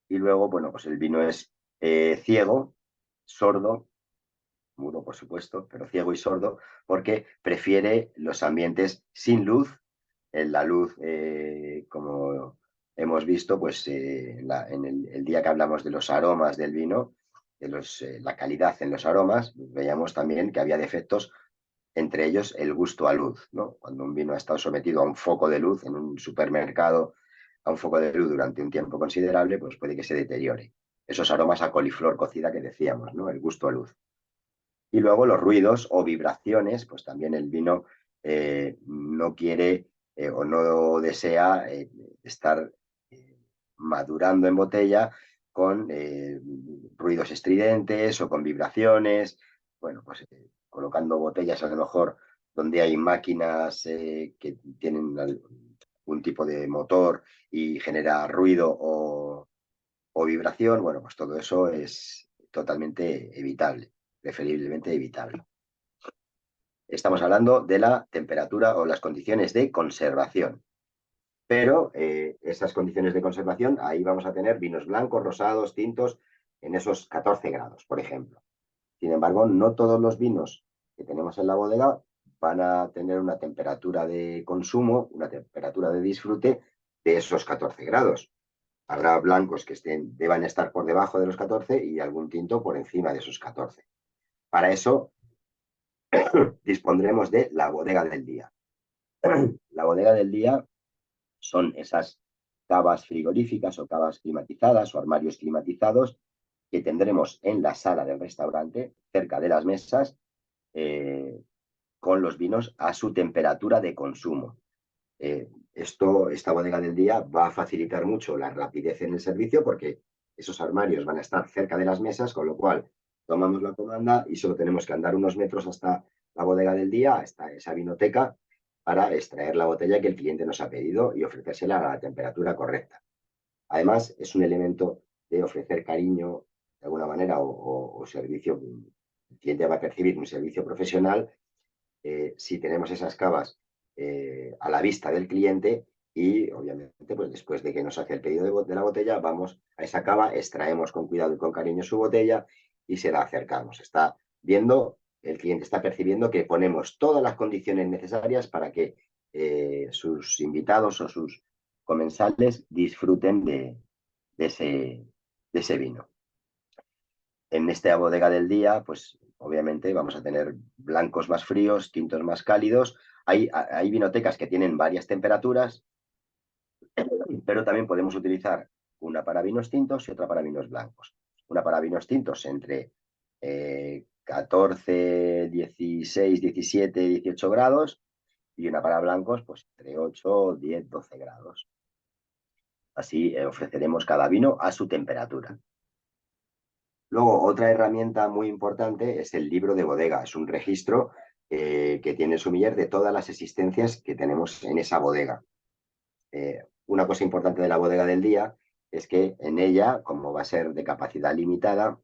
Y luego, bueno, pues el vino es ciego, sordo, mudo por supuesto, pero ciego y sordo, porque prefiere los ambientes sin luz, la luz como hemos visto, pues en el día que hablamos de los aromas del vino, de la calidad en los aromas, veíamos también que había defectos, entre ellos el gusto a luz, ¿no? Cuando un vino ha estado sometido a un foco de luz en un supermercado, a un foco de luz durante un tiempo considerable, pues puede que se deteriore. Esos aromas a coliflor cocida que decíamos, ¿no? El gusto a luz. Y luego los ruidos o vibraciones, pues también el vino no quiere o no desea estar madurando en botella con ruidos estridentes o con vibraciones, bueno, pues colocando botellas a lo mejor donde hay máquinas que tienen algún tipo de motor y genera ruido o vibración, bueno, pues todo eso es totalmente evitable, preferiblemente evitable. Estamos hablando de la temperatura o las condiciones de conservación. Pero esas condiciones de conservación, ahí vamos a tener vinos blancos, rosados, tintos, en esos 14 grados, por ejemplo. Sin embargo, no todos los vinos que tenemos en la bodega van a tener una temperatura de consumo, una temperatura de disfrute de esos 14 grados. Habrá blancos que deban estar por debajo de los 14 y algún tinto por encima de esos 14. Para eso dispondremos de la bodega del día. La bodega del día son esas cavas frigoríficas o cavas climatizadas o armarios climatizados que tendremos en la sala del restaurante, cerca de las mesas, con los vinos a su temperatura de consumo. Esta bodega del día va a facilitar mucho la rapidez en el servicio porque esos armarios van a estar cerca de las mesas, con lo cual tomamos la comanda y solo tenemos que andar unos metros hasta la bodega del día, hasta esa vinoteca, para extraer la botella que el cliente nos ha pedido y ofrecérsela a la temperatura correcta. Además, es un elemento de ofrecer cariño de alguna manera o servicio. El cliente va a percibir un servicio profesional si tenemos esas cavas a la vista del cliente y obviamente pues después de que nos hace el pedido de la botella vamos a esa cava, extraemos con cuidado y con cariño su botella y se la acercamos. Está viendo, el cliente está percibiendo que ponemos todas las condiciones necesarias para que sus invitados o sus comensales disfruten de ese vino. En esta bodega del día, pues obviamente vamos a tener blancos más fríos, tintos más cálidos. Hay vinotecas que tienen varias temperaturas, pero también podemos utilizar una para vinos tintos y otra para vinos blancos. Una para vinos tintos entre 14, 16, 17, 18 grados y una para blancos pues entre 8, 10, 12 grados. Así ofreceremos cada vino a su temperatura. Luego, otra herramienta muy importante es el libro de bodega. Es un registro que tiene el sommelier de todas las existencias que tenemos en esa bodega. Una cosa importante de la bodega del día es que en ella, como va a ser de capacidad limitada,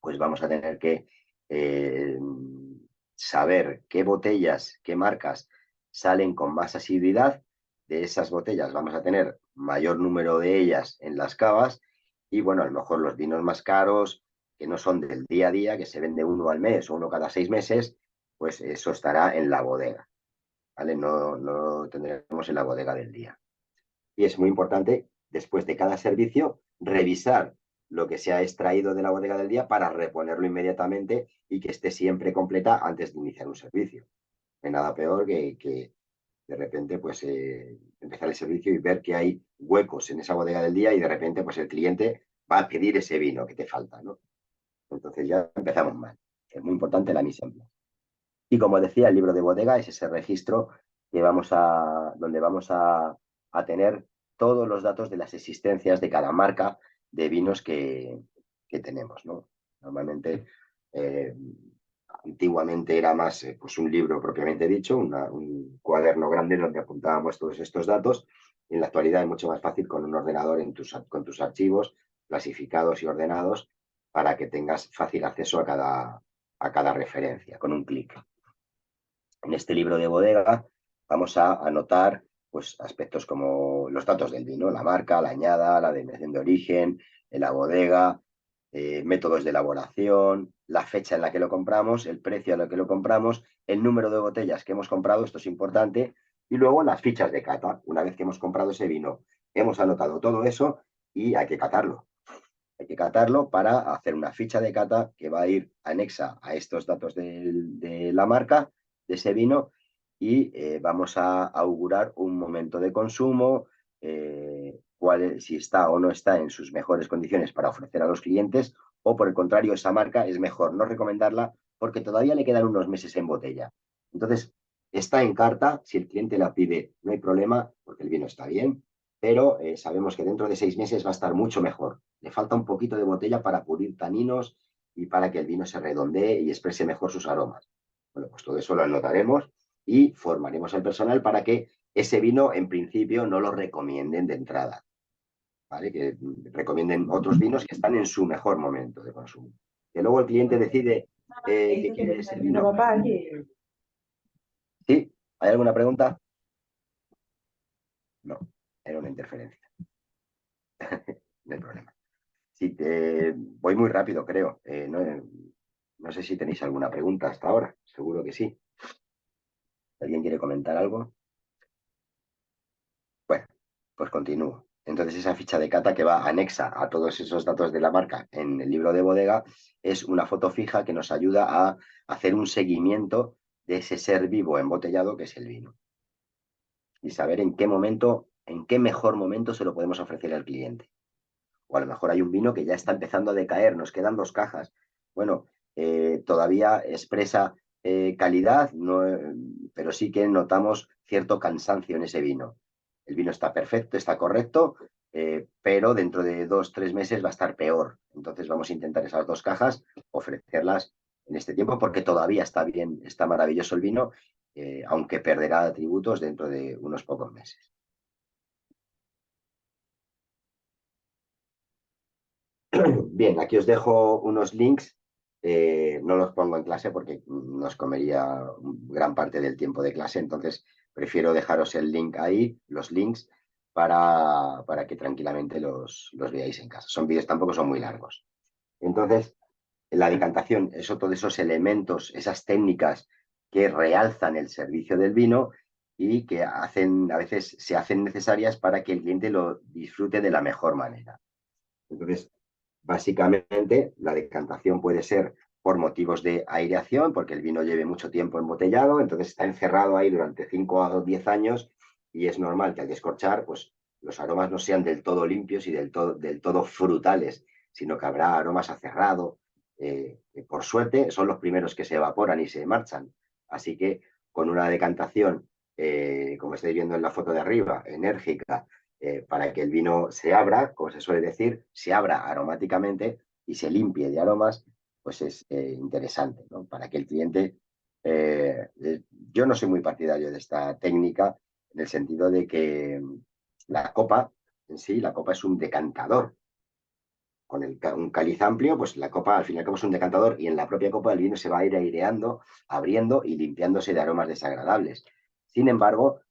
pues vamos a tener que saber qué botellas, qué marcas salen con más asiduidad. De esas botellas vamos a tener mayor número de ellas en las cavas y bueno, a lo mejor los vinos más caros, que no son del día a día, que se vende uno al mes o uno cada 6 meses, pues eso estará en la bodega, ¿vale? No lo tendremos en la bodega del día. Y es muy importante, después de cada servicio, revisar lo que se ha extraído de la bodega del día para reponerlo inmediatamente y que esté siempre completa antes de iniciar un servicio. No hay nada peor que de repente pues empezar el servicio y ver que hay huecos en esa bodega del día y de repente pues el cliente va a pedir ese vino que te falta, ¿no? Entonces ya empezamos mal. Es muy importante la mise en place. Y como decía, el libro de bodega es ese registro que donde vamos a tener todos los datos de las existencias de cada marca de vinos que tenemos, ¿no? Normalmente, antiguamente era más pues un libro propiamente dicho, un cuaderno grande donde apuntábamos todos estos datos. En la actualidad es mucho más fácil con un ordenador con tus archivos clasificados y ordenados para que tengas fácil acceso a cada referencia con un clic. En este libro de bodega vamos a anotar pues, aspectos como los datos del vino, la marca, la añada, la denominación de origen, la bodega, métodos de elaboración, la fecha en la que lo compramos, el precio a lo que lo compramos, el número de botellas que hemos comprado, esto es importante, y luego las fichas de cata. Una vez que hemos comprado ese vino, hemos anotado todo eso y hay que catarlo. Hay que catarlo para hacer una ficha de cata que va a ir anexa a estos datos de la marca, de ese vino, y vamos a augurar un momento de consumo, si está o no está en sus mejores condiciones para ofrecer a los clientes, o por el contrario, esa marca es mejor no recomendarla porque todavía le quedan unos meses en botella. Entonces, está en carta, si el cliente la pide, no hay problema, porque el vino está bien, pero sabemos que dentro de 6 meses va a estar mucho mejor. Le falta un poquito de botella para pulir taninos y para que el vino se redondee y exprese mejor sus aromas. Bueno, pues todo eso lo anotaremos y formaremos el personal para que ese vino, en principio, no lo recomienden de entrada, ¿vale? Que recomienden otros vinos que están en su mejor momento de consumo. Que luego el cliente decide que quiere ese vino. ¿Sí? ¿Hay alguna pregunta? No, era una interferencia. No hay problema. Sí, voy muy rápido, creo. No sé si tenéis alguna pregunta hasta ahora. Seguro que sí. ¿Alguien quiere comentar algo? Bueno, pues continúo. Entonces, esa ficha de cata que va anexa a todos esos datos de la marca en el libro de bodega es una foto fija que nos ayuda a hacer un seguimiento de ese ser vivo embotellado que es el vino. Y saber en qué momento, en qué mejor momento se lo podemos ofrecer al cliente. O a lo mejor hay un vino que ya está empezando a decaer, nos quedan 2 cajas. Bueno, todavía expresa calidad, no, pero sí que notamos cierto cansancio en ese vino. El vino está perfecto, está correcto, pero dentro de 2, 3 meses va a estar peor. Entonces vamos a intentar esas 2 cajas, ofrecerlas en este tiempo porque todavía está bien, está maravilloso el vino, aunque perderá atributos dentro de unos pocos meses. Bien, aquí os dejo unos links. No los pongo en clase porque nos comería gran parte del tiempo de clase, entonces prefiero dejaros el link ahí, los links, para que tranquilamente los veáis en casa. Son vídeos, tampoco son muy largos. Entonces, la decantación es otro de esos elementos, esas técnicas que realzan el servicio del vino y que hacen, a veces se hacen necesarias para que el cliente lo disfrute de la mejor manera. Entonces, básicamente, la decantación puede ser por motivos de aireación, porque el vino lleve mucho tiempo embotellado, entonces está encerrado ahí durante 5 a 10 años y es normal que al descorchar, pues los aromas no sean del todo limpios y del todo frutales, sino que habrá aromas a cerrado. Que por suerte son los primeros que se evaporan y se marchan. Así que con una decantación, como estáis viendo en la foto de arriba, enérgica, para que el vino se abra, como se suele decir, se abra aromáticamente y se limpie de aromas, pues es interesante, ¿no? Para que el cliente... yo no soy muy partidario de esta técnica en el sentido de que la copa en sí, la copa es un decantador. Con un cáliz amplio, pues la copa al fin y al cabo es un decantador y en la propia copa el vino se va a ir aireando, abriendo y limpiándose de aromas desagradables. Sin embargo,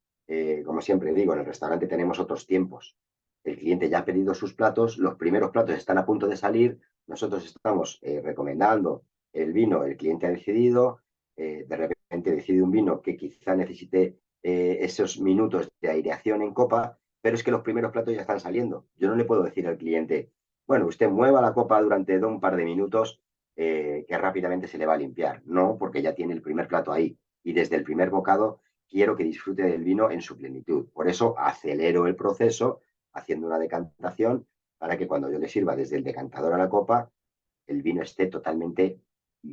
como siempre digo, en el restaurante tenemos otros tiempos. El cliente ya ha pedido sus platos, los primeros platos están a punto de salir, nosotros estamos recomendando el vino, el cliente ha decidido, de repente decide un vino que quizá necesite esos minutos de aireación en copa, pero es que los primeros platos ya están saliendo. Yo no le puedo decir al cliente, bueno, usted mueva la copa durante un par de minutos, que rápidamente se le va a limpiar. No, porque ya tiene el primer plato ahí. Y desde el primer bocado quiero que disfrute del vino en su plenitud. Por eso acelero el proceso haciendo una decantación para que cuando yo le sirva desde el decantador a la copa, el vino esté totalmente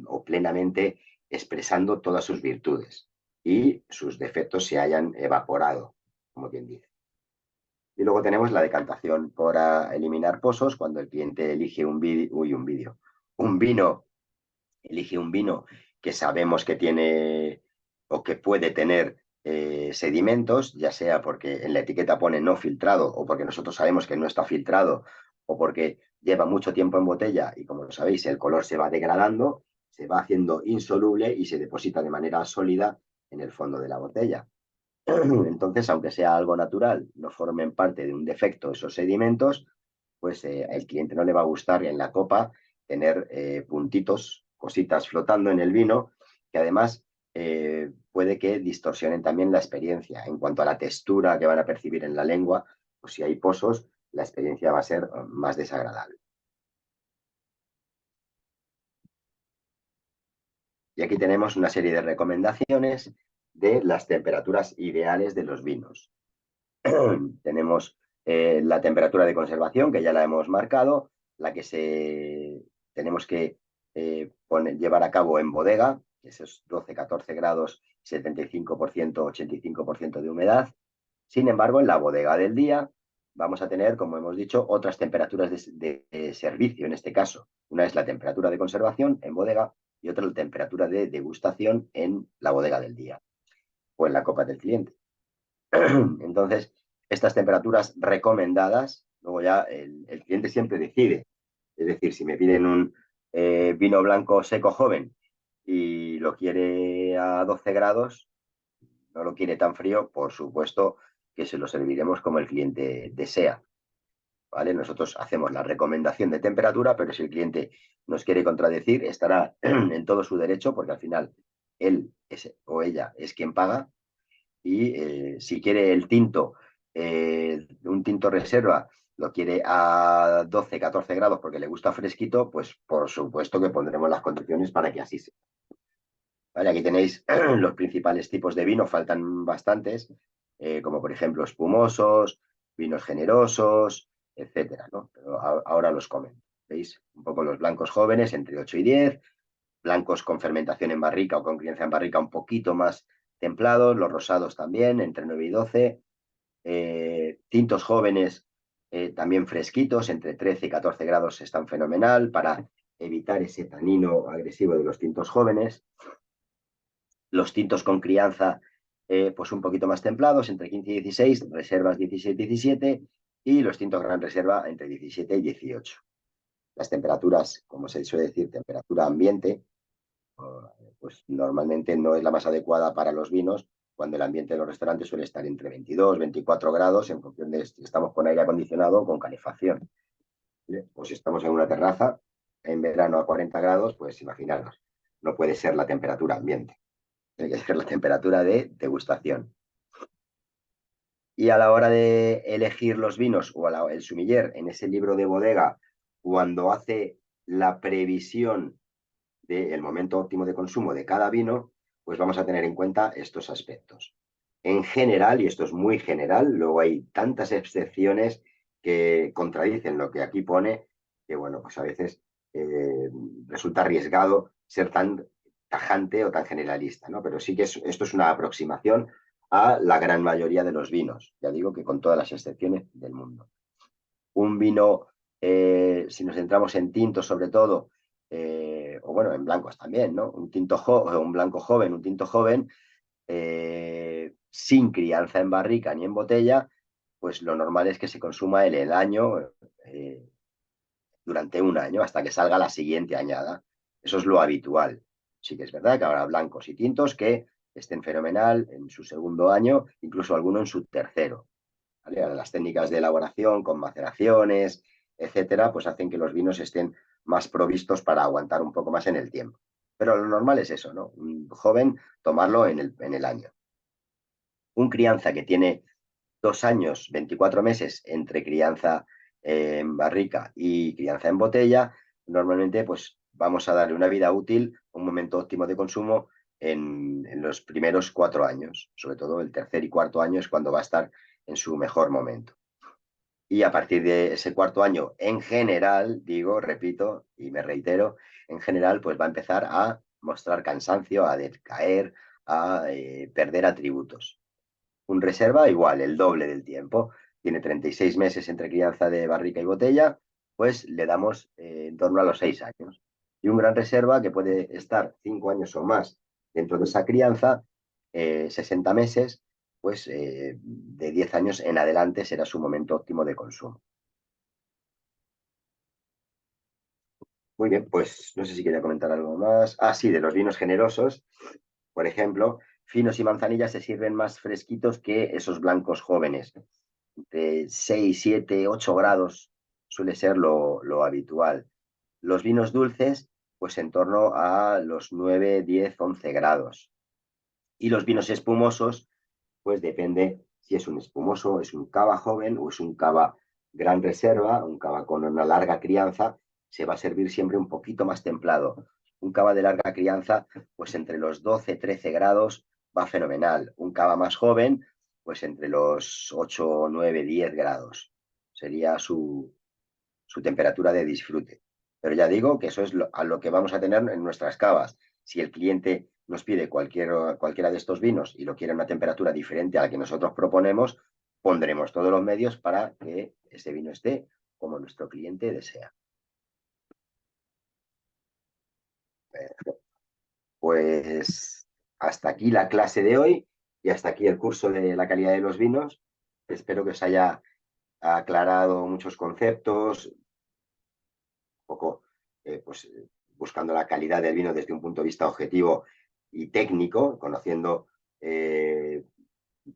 o plenamente expresando todas sus virtudes y sus defectos se hayan evaporado, como quien dice. Y luego tenemos la decantación por eliminar pozos, cuando el cliente elige un vino, elige un vino que sabemos que tiene o que puede tener sedimentos, ya sea porque en la etiqueta pone no filtrado o porque nosotros sabemos que no está filtrado o porque lleva mucho tiempo en botella y como sabéis el color se va degradando, se va haciendo insoluble y se deposita de manera sólida en el fondo de la botella. Entonces, aunque sea algo natural, no formen parte de un defecto esos sedimentos, pues al cliente no le va a gustar en la copa tener puntitos, cositas flotando en el vino, que además puede que distorsionen también la experiencia en cuanto a la textura que van a percibir en la lengua, o si hay pozos, la experiencia va a ser más desagradable. Y aquí tenemos una serie de recomendaciones de las temperaturas ideales de los vinos. Tenemos la temperatura de conservación, que ya la hemos marcado, la que tenemos que llevar a cabo en bodega, que es 12-14 grados, 75%, 85% de humedad. Sin embargo, en la bodega del día vamos a tener, como hemos dicho, otras temperaturas de servicio en este caso. Una es la temperatura de conservación en bodega y otra la temperatura de degustación en la bodega del día o en la copa del cliente. Entonces, estas temperaturas recomendadas, luego ya el cliente siempre decide. Es decir, si me piden un vino blanco seco joven y lo quiere a 12 grados, no lo quiere tan frío, por supuesto que se lo serviremos como el cliente desea. ¿Vale? Nosotros hacemos la recomendación de temperatura, pero si el cliente nos quiere contradecir, estará en todo su derecho, porque al final él o ella es quien paga. Y si quiere el tinto, un tinto reserva, lo quiere a 12, 14 grados porque le gusta fresquito, pues por supuesto que pondremos las condiciones para que así sea. Vale, aquí tenéis los principales tipos de vino, faltan bastantes, como por ejemplo espumosos, vinos generosos, etcétera, ¿no? Pero ahora los comento. ¿Veis? Un poco los blancos jóvenes entre 8 y 10, blancos con fermentación en barrica o con crianza en barrica un poquito más templados, los rosados también entre 9 y 12, tintos jóvenes también fresquitos, entre 13 y 14 grados están fenomenal para evitar ese tanino agresivo de los tintos jóvenes. Los tintos con crianza, pues un poquito más templados, entre 15 y 16, reservas 16-17, y los tintos gran reserva entre 17 y 18. Las temperaturas, como se suele decir, temperatura ambiente, pues normalmente no es la más adecuada para los vinos, cuando el ambiente de los restaurantes suele estar entre 22, 24 grados, en función de si estamos con aire acondicionado o con calefacción. Pues si estamos en una terraza, en verano a 40 grados, pues imaginaros, no puede ser la temperatura ambiente. Tiene que ser la temperatura de degustación. Y a la hora de elegir los vinos o el sumiller en ese libro de bodega, cuando hace la previsión del momento óptimo de consumo de cada vino, pues vamos a tener en cuenta estos aspectos. En general, y esto es muy general, luego hay tantas excepciones que contradicen lo que aquí pone, que bueno, pues a veces resulta arriesgado ser tan tajante o tan generalista, ¿no? Pero sí que esto es una aproximación a la gran mayoría de los vinos, ya digo que con todas las excepciones del mundo. Un vino, si nos centramos en tintos sobre todo, o bueno, en blancos también, ¿no? Un blanco joven, un tinto joven, sin crianza en barrica ni en botella, pues lo normal es que se consuma en el año, durante un año, hasta que salga la siguiente añada. Eso es lo habitual. Sí que es verdad que habrá blancos y tintos que estén fenomenal en su segundo año, incluso alguno en su tercero. ¿Vale? Las técnicas de elaboración con maceraciones, etcétera, pues hacen que los vinos estén más provistos para aguantar un poco más en el tiempo. Pero lo normal es eso, ¿no? Un joven, tomarlo en el año. Un crianza que tiene 2 años, 24 meses entre crianza en barrica y crianza en botella, normalmente pues vamos a darle una vida útil, un momento óptimo de consumo en los primeros 4 años. Sobre todo el tercer y cuarto año es cuando va a estar en su mejor momento. Y a partir de ese cuarto año, en general, digo, repito y me reitero, en general, pues va a empezar a mostrar cansancio, a decaer, a perder atributos. Un reserva igual, el doble del tiempo. Tiene 36 meses entre crianza de barrica y botella, pues le damos en torno a los 6 años. Y un gran reserva que puede estar 5 años o más dentro de esa crianza, 60 meses, pues de 10 años en adelante será su momento óptimo de consumo. Muy bien, pues no sé si quería comentar algo más. Ah, sí, de los vinos generosos, por ejemplo, finos y manzanilla se sirven más fresquitos que esos blancos jóvenes. De 6, 7, 8 grados suele ser lo habitual. Los vinos dulces, pues en torno a los 9, 10, 11 grados. Y los vinos espumosos, pues depende si es un espumoso, es un cava joven o es un cava gran reserva, un cava con una larga crianza, se va a servir siempre un poquito más templado. Un cava de larga crianza, pues entre los 12-13 grados va fenomenal. Un cava más joven, pues entre los 8-9-10 grados. Sería su temperatura de disfrute. Pero ya digo que eso es a lo que vamos a tener en nuestras cavas. Si el cliente nos pide cualquiera de estos vinos y lo quiere a una temperatura diferente a la que nosotros proponemos, pondremos todos los medios para que ese vino esté como nuestro cliente desea. Pues hasta aquí la clase de hoy y hasta aquí el curso de la calidad de los vinos. Espero que os haya aclarado muchos conceptos, un poco pues, buscando la calidad del vino desde un punto de vista objetivo y técnico, conociendo el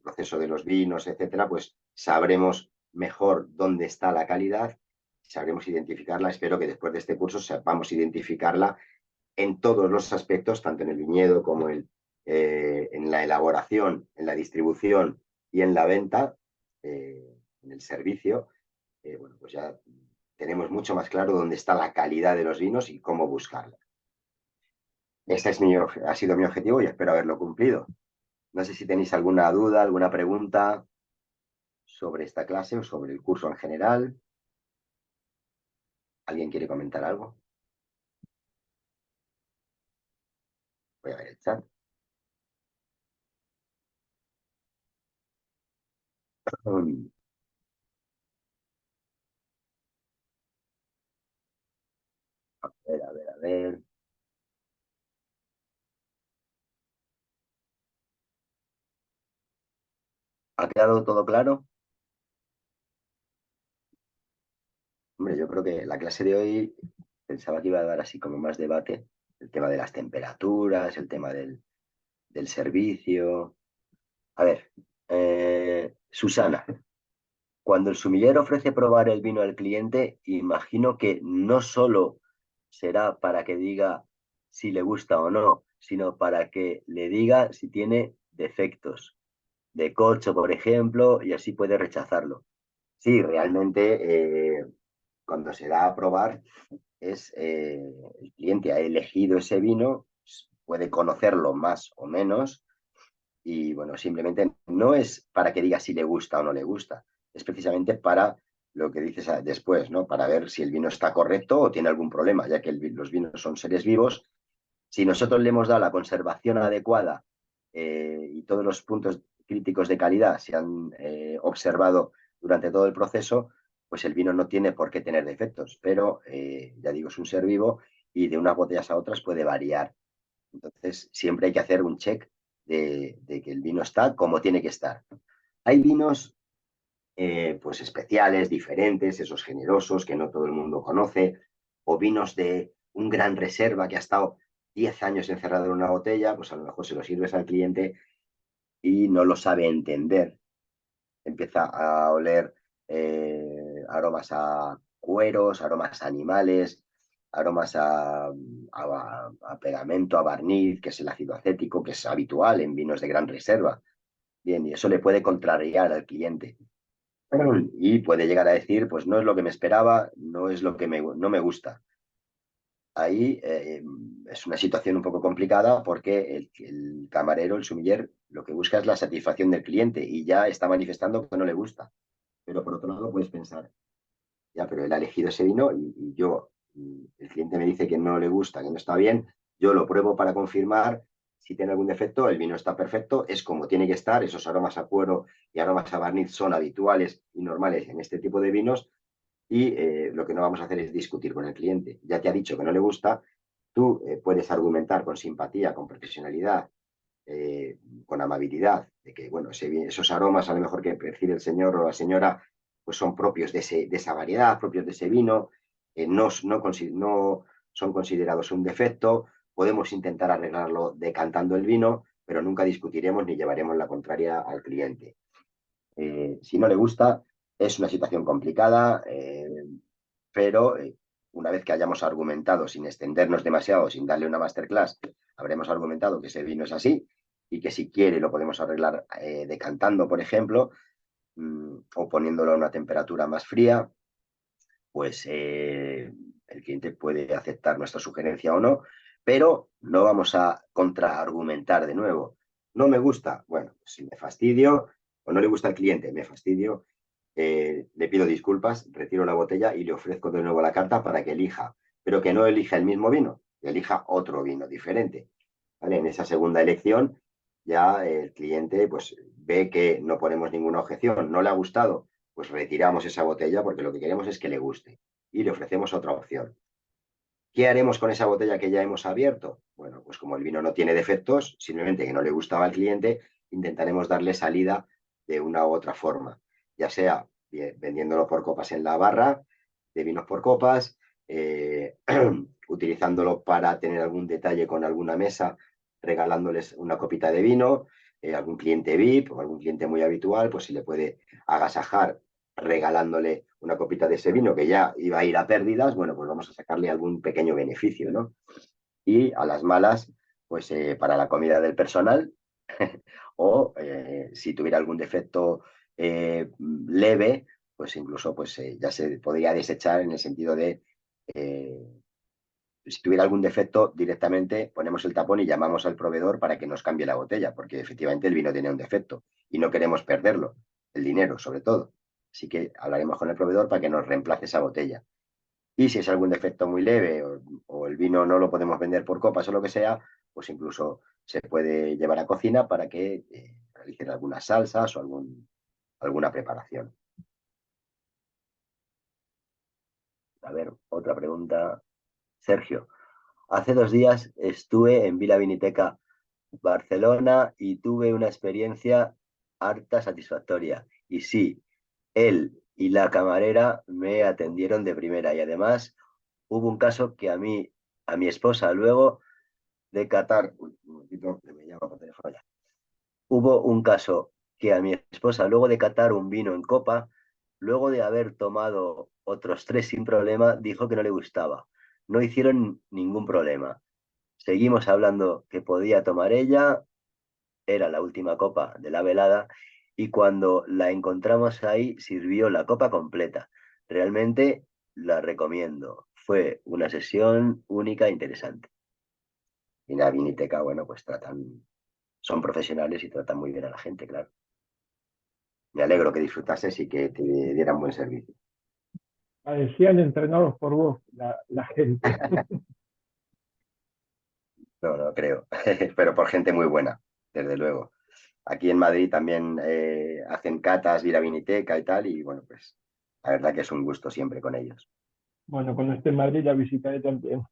proceso de los vinos, etcétera, pues sabremos mejor dónde está la calidad, sabremos identificarla. Espero que después de este curso sepamos identificarla en todos los aspectos, tanto en el viñedo como en la elaboración, en la distribución y en la venta, en el servicio. Bueno, pues ya tenemos mucho más claro dónde está la calidad de los vinos y cómo buscarla. Este ha sido mi objetivo y espero haberlo cumplido. No sé si tenéis alguna duda, alguna pregunta sobre esta clase o sobre el curso en general. ¿Alguien quiere comentar algo? Voy a ver el chat. A ver, a ver, a ver. ¿Ha quedado todo claro? Hombre, yo creo que la clase de hoy pensaba que iba a dar así como más debate, el tema de las temperaturas, el tema del servicio. A ver, Susana, cuando el sumiller ofrece probar el vino al cliente, imagino que no solo será para que diga si le gusta o no, sino para que le diga si tiene defectos de corcho, por ejemplo, y así puede rechazarlo. Sí, realmente cuando se da a probar es el cliente ha elegido ese vino, puede conocerlo más o menos y bueno, simplemente no es para que diga si le gusta o no le gusta, es precisamente para lo que dices después, ¿no? Para ver si el vino está correcto o tiene algún problema, ya que los vinos son seres vivos. Si nosotros le hemos dado la conservación adecuada y todos los puntos críticos de calidad se han observado durante todo el proceso, pues el vino no tiene por qué tener defectos, pero ya digo, es un ser vivo y de unas botellas a otras puede variar. Entonces, siempre hay que hacer un check de que el vino está como tiene que estar. Hay vinos pues especiales, diferentes, esos generosos que no todo el mundo conoce, o vinos de un gran reserva que ha estado 10 años encerrado en una botella, pues a lo mejor se lo sirves al cliente y no lo sabe entender. Empieza a oler aromas a cueros, aromas a animales, aromas a pegamento, a barniz, que es el ácido acético, que es habitual en vinos de gran reserva. Bien, y eso le puede contrariar al cliente. Y puede llegar a decir, pues no es lo que me esperaba, no es lo que no me gusta. Ahí es una situación un poco complicada porque el camarero, el sumiller, lo que busca es la satisfacción del cliente y ya está manifestando que no le gusta. Pero por otro lado puedes pensar, ya, pero él ha elegido ese vino y yo, el cliente me dice que no le gusta, que no está bien, yo lo pruebo para confirmar si tiene algún defecto, el vino está perfecto, es como tiene que estar, esos aromas a cuero y aromas a barniz son habituales y normales en este tipo de vinos y lo que no vamos a hacer es discutir con el cliente. Ya te ha dicho que no le gusta, tú puedes argumentar con simpatía, con profesionalidad, con amabilidad, de que, bueno, esos aromas a lo mejor que percibe el señor o la señora, pues son propios de esa variedad, propios de ese vino, no son considerados un defecto, podemos intentar arreglarlo decantando el vino, pero nunca discutiremos ni llevaremos la contraria al cliente. Si no le gusta, es una situación complicada, pero una vez que hayamos argumentado, sin extendernos demasiado, sin darle una masterclass, habremos argumentado que ese vino es así y que si quiere lo podemos arreglar decantando, por ejemplo, o poniéndolo a una temperatura más fría, pues el cliente puede aceptar nuestra sugerencia o no, pero no vamos a contraargumentar de nuevo. No me gusta, bueno, si me fastidio o no le gusta al cliente, me fastidio, le pido disculpas, retiro la botella y le ofrezco de nuevo la carta para que elija, pero que no elija el mismo vino, que elija otro vino diferente. ¿Vale? En esa segunda elección ya el cliente pues ve que no ponemos ninguna objeción, no le ha gustado, pues retiramos esa botella porque lo que queremos es que le guste y le ofrecemos otra opción. ¿Qué haremos con esa botella que ya hemos abierto? Bueno, pues como el vino no tiene defectos, simplemente que no le gustaba al cliente, intentaremos darle salida de una u otra forma, ya sea vendiéndolo por copas en la barra, de vinos por copas, utilizándolo para tener algún detalle con alguna mesa, regalándoles una copita de vino, algún cliente VIP o algún cliente muy habitual, pues se le puede agasajar regalándole una copita de ese vino que ya iba a ir a pérdidas, bueno, pues vamos a sacarle algún pequeño beneficio, ¿no? Y a las malas, pues para la comida del personal, o si tuviera algún defecto leve, pues incluso pues, ya se podría desechar en el sentido de, si tuviera algún defecto, directamente ponemos el tapón y llamamos al proveedor para que nos cambie la botella, porque efectivamente el vino tiene un defecto y no queremos perderlo, el dinero sobre todo. Así que hablaremos con el proveedor para que nos reemplace esa botella. Y si es algún defecto muy leve o el vino no lo podemos vender por copas o lo que sea, pues incluso se puede llevar a cocina para que realicen algunas salsas o alguna preparación. A ver, otra pregunta. Sergio, hace 2 días estuve en Vila Viniteca, Barcelona, y tuve una experiencia harta satisfactoria. Y sí, él y la camarera me atendieron de primera y además hubo un caso que a mi esposa luego de Qatar, uy, un momentito, que me llama por teléfono ya. Hubo un caso que a mi esposa, luego de catar un vino en copa, luego de haber tomado otros 3 sin problema, dijo que no le gustaba. No hicieron ningún problema. Seguimos hablando que podía tomar ella, era la última copa de la velada, y cuando la encontramos ahí, sirvió la copa completa. Realmente la recomiendo. Fue una sesión única e interesante. Y la Viniteca, bueno, pues son profesionales y tratan muy bien a la gente, claro. Me alegro que disfrutases y que te dieran buen servicio. Parecían entrenados por vos, la gente. No, no creo, pero por gente muy buena, desde luego. Aquí en Madrid también hacen catas, ir a Viniteca y tal, y bueno, pues la verdad que es un gusto siempre con ellos. Bueno, cuando esté en Madrid la visitaré también.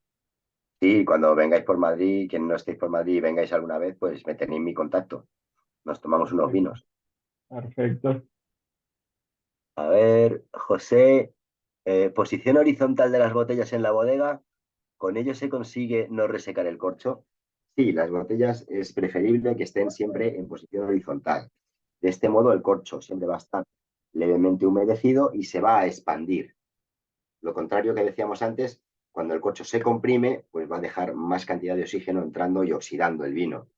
Sí, cuando vengáis por Madrid, quien no estéis por Madrid y vengáis alguna vez, pues me tenéis mi contacto. Nos tomamos unos Perfecto, vinos. perfecto. A ver, José, posición horizontal de las botellas en la bodega. ¿Con ello se consigue no resecar el corcho? Sí, las botellas es preferible que estén siempre en posición horizontal. De este modo, el corcho siempre va a estar levemente humedecido y se va a expandir. Lo contrario que decíamos antes, cuando el corcho se comprime, pues va a dejar más cantidad de oxígeno entrando y oxidando el vino.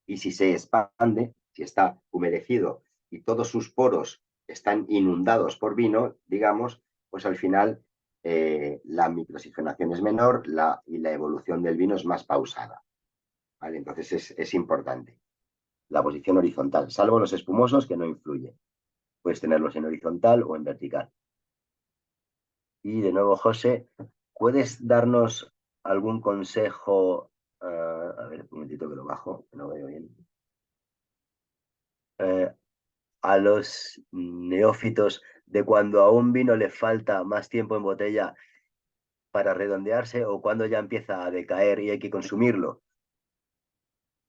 Y si se expande, si está humedecido y todos sus poros están inundados por vino, digamos, pues al final la microoxigenación es menor y la evolución del vino es más pausada. ¿Vale? Entonces es importante la posición horizontal, salvo los espumosos que no influye. Puedes tenerlos en horizontal o en vertical. Y de nuevo, José, ¿puedes darnos algún consejo? A ver, un momentito que lo bajo, que no veo bien. Uh, a los neófitos de cuando a un vino le falta más tiempo en botella para redondearse o cuando ya empieza a decaer y hay que consumirlo.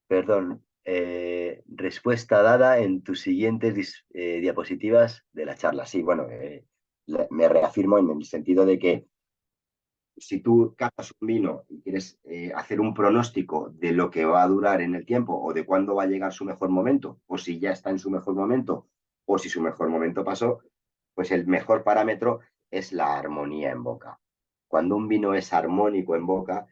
Perdón, respuesta dada en tus siguientes diapositivas de la charla. Sí, bueno, me reafirmo en el sentido de que si tú captas un vino y quieres hacer un pronóstico de lo que va a durar en el tiempo o de cuándo va a llegar su mejor momento, o si ya está en su mejor momento, o si su mejor momento pasó, pues el mejor parámetro es la armonía en boca. Cuando un vino es armónico en boca,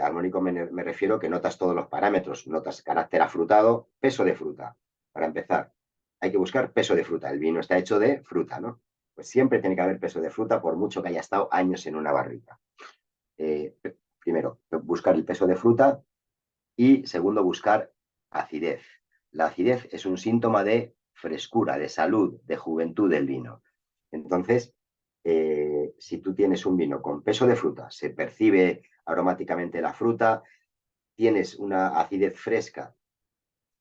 armónico me refiero que notas todos los parámetros, notas carácter afrutado, peso de fruta, para empezar. hay que buscar peso de fruta. El vino está hecho de fruta, ¿no? Pues siempre tiene que haber peso de fruta, por mucho que haya estado años en una barrica. Primero, buscar el peso de fruta y segundo, buscar acidez. La acidez es un síntoma de frescura, de salud, de juventud del vino. Entonces, si tú tienes un vino con peso de fruta, se percibe aromáticamente la fruta, tienes una acidez fresca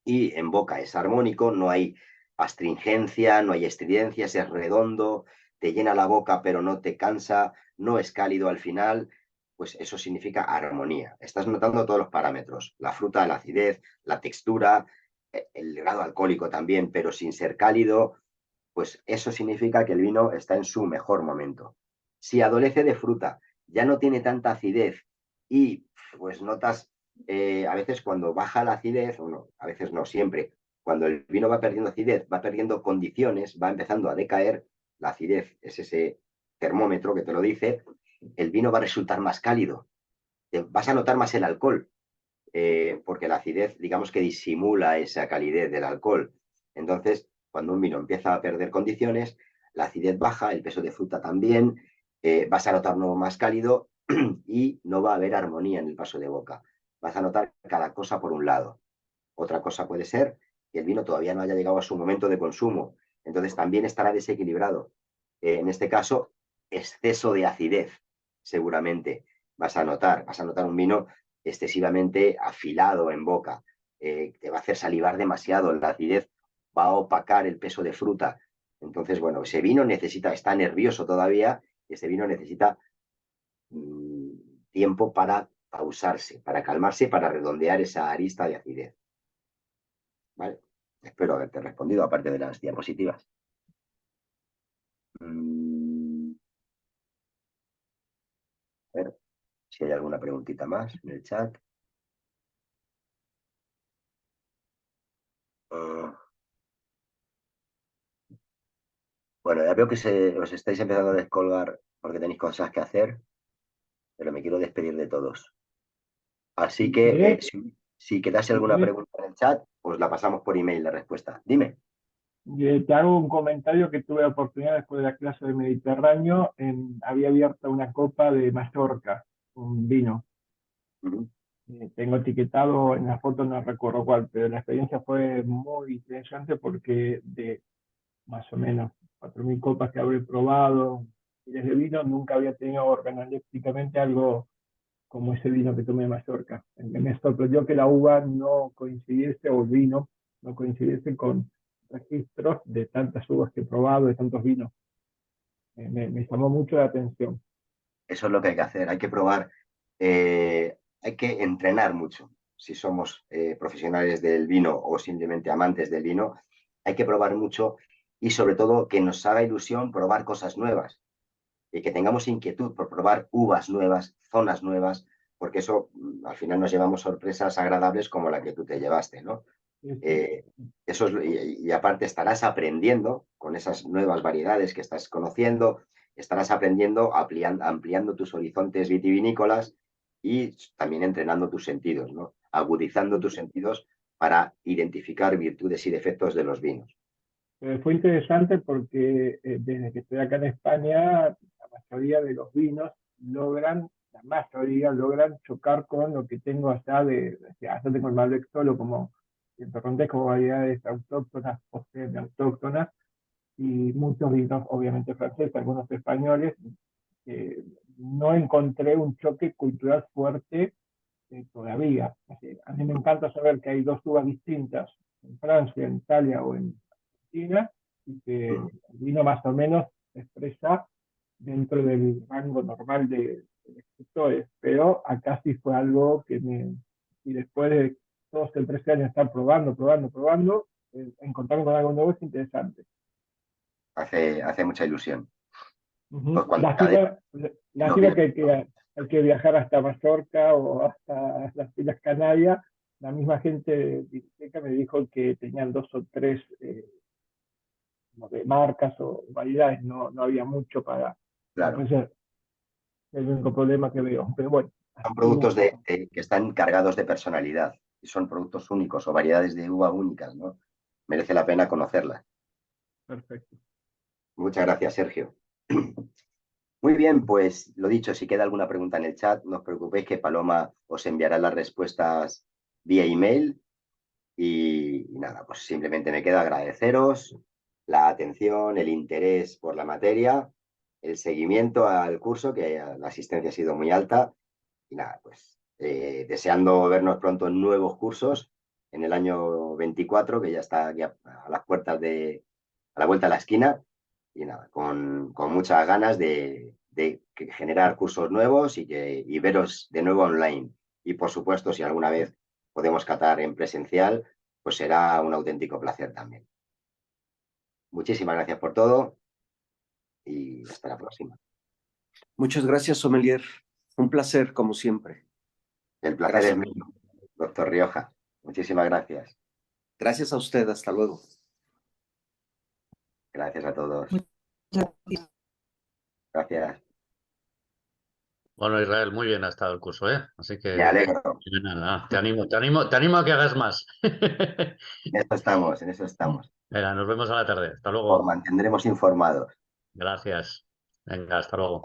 y en boca es armónico, no hay astringencia, no hay estridencias, es redondo, te llena la boca pero no te cansa, no es cálido al final, pues eso significa armonía. Estás notando todos los parámetros, la fruta, la acidez, la textura, el grado alcohólico también, pero sin ser cálido, pues eso significa que el vino está en su mejor momento. Si adolece de fruta, ya no tiene tanta acidez y pues notas a veces cuando baja la acidez, o no, a veces no siempre, cuando el vino va perdiendo acidez, va perdiendo condiciones, va empezando a decaer, la acidez es ese termómetro que te lo dice, el vino va a resultar más cálido, vas a notar más el alcohol, porque la acidez, digamos que disimula esa calidez del alcohol. Entonces, cuando un vino empieza a perder condiciones, la acidez baja, el peso de fruta también, vas a notar nuevo más cálido y no va a haber armonía en el paso de boca. Vas a notar cada cosa por un lado. Otra cosa puede ser que el vino todavía no haya llegado a su momento de consumo, entonces también estará desequilibrado. En este caso, exceso de acidez, seguramente vas a notar un vino excesivamente afilado en boca, te va a hacer salivar demasiado, la acidez va a opacar el peso de fruta. Entonces, bueno, ese vino está nervioso todavía, ese vino necesita mmm, tiempo para pausarse, para calmarse, para redondear esa arista de acidez. ¿Vale? Espero haberte respondido, aparte de las diapositivas. A ver si hay alguna preguntita más en el chat. Bueno, ya veo que os estáis empezando a descolgar porque tenéis cosas que hacer, pero me quiero despedir de todos. Así Si que querés, si quedase si alguna querés, pregunta en el chat, os la pasamos por email la respuesta. Dime. te hago un comentario que tuve la oportunidad después de la clase de Mediterráneo, había abierto una copa de Mallorca, un vino. Ujú. Tengo etiquetado en la foto, no recuerdo cuál, pero la experiencia fue muy interesante porque de más o menos 4.000 copas que habré probado miles de vino, nunca había tenido organolépticamente algo como ese vino que tomé de Mallorca. Me sorprendió que la uva no coincidiese, o el vino no coincidiese con registros de tantas uvas que he probado, de tantos vinos. Me llamó mucho la atención. Eso es lo que hay que hacer. Hay que probar, hay que entrenar mucho. Si somos profesionales del vino o simplemente amantes del vino, hay que probar mucho y sobre todo que nos haga ilusión probar cosas nuevas y que tengamos inquietud por probar uvas nuevas, zonas nuevas, porque eso al final nos llevamos sorpresas agradables como la que tú te llevaste, ¿no? Sí, sí. Eh, y aparte estarás aprendiendo con esas nuevas variedades que estás conociendo, estarás aprendiendo, ampliando tus horizontes vitivinícolas y también entrenando tus sentidos, ¿no? Agudizando tus sentidos para identificar virtudes y defectos de los vinos. Fue interesante porque desde que estoy acá en España, la mayoría de los vinos la mayoría logran chocar con lo que tengo allá allá tengo el Malbec solo como el Torrontés como variedades autóctonas o semi-autóctonas y muchos vinos obviamente franceses, algunos españoles. No encontré un choque cultural fuerte todavía. A mí me encanta saber que hay dos uvas distintas en Francia, en Italia o en Argentina y que el Mm. vino más o menos se expresa dentro del rango normal de escritores, pero acá sí fue algo y después de 12 o 13 años estar probando, encontrarme con algo nuevo es interesante. Hace mucha ilusión. Pues Ujú. cuando lo Lástima que que hay que viajar hasta Mallorca o hasta las Islas Canarias. La misma gente de biblioteca me dijo que tenían dos o tres como de marcas o variedades, no había mucho para claro, ofrecer. Es el único problema que veo. Pero bueno, son así productos las cosas. que están cargados de personalidad y son productos únicos o variedades de uva únicas, ¿no? Merece la pena conocerlas. Perfecto. Muchas gracias, Sergio. Muy bien, pues lo dicho, si queda alguna pregunta en el chat, no os preocupéis que Paloma os enviará las respuestas vía email. Y nada, pues simplemente me queda agradeceros la atención, el interés por la materia, el seguimiento al curso, que la asistencia ha sido muy alta. Y nada, pues deseando vernos pronto en nuevos cursos en el año 24, que ya está aquí a las puertas a la vuelta de la esquina. Y nada, con muchas ganas de generar cursos nuevos y veros de nuevo online. Y por supuesto, si alguna vez podemos catar en presencial, pues será un auténtico placer también. Muchísimas gracias por todo y hasta la próxima. Muchas gracias, sommelier. Un placer, como siempre. El placer Gracias. es mío, doctor Rioja. Muchísimas gracias. Gracias a usted. Hasta luego. Gracias a todos. Gracias. Bueno, Israel, muy bien ha estado el curso, ¿eh? Así Me que alegro. nada, te animo a que hagas más. En eso estamos, en eso estamos. Venga, nos vemos a la tarde. Hasta Os luego. mantendremos informados. Gracias. Venga, hasta luego.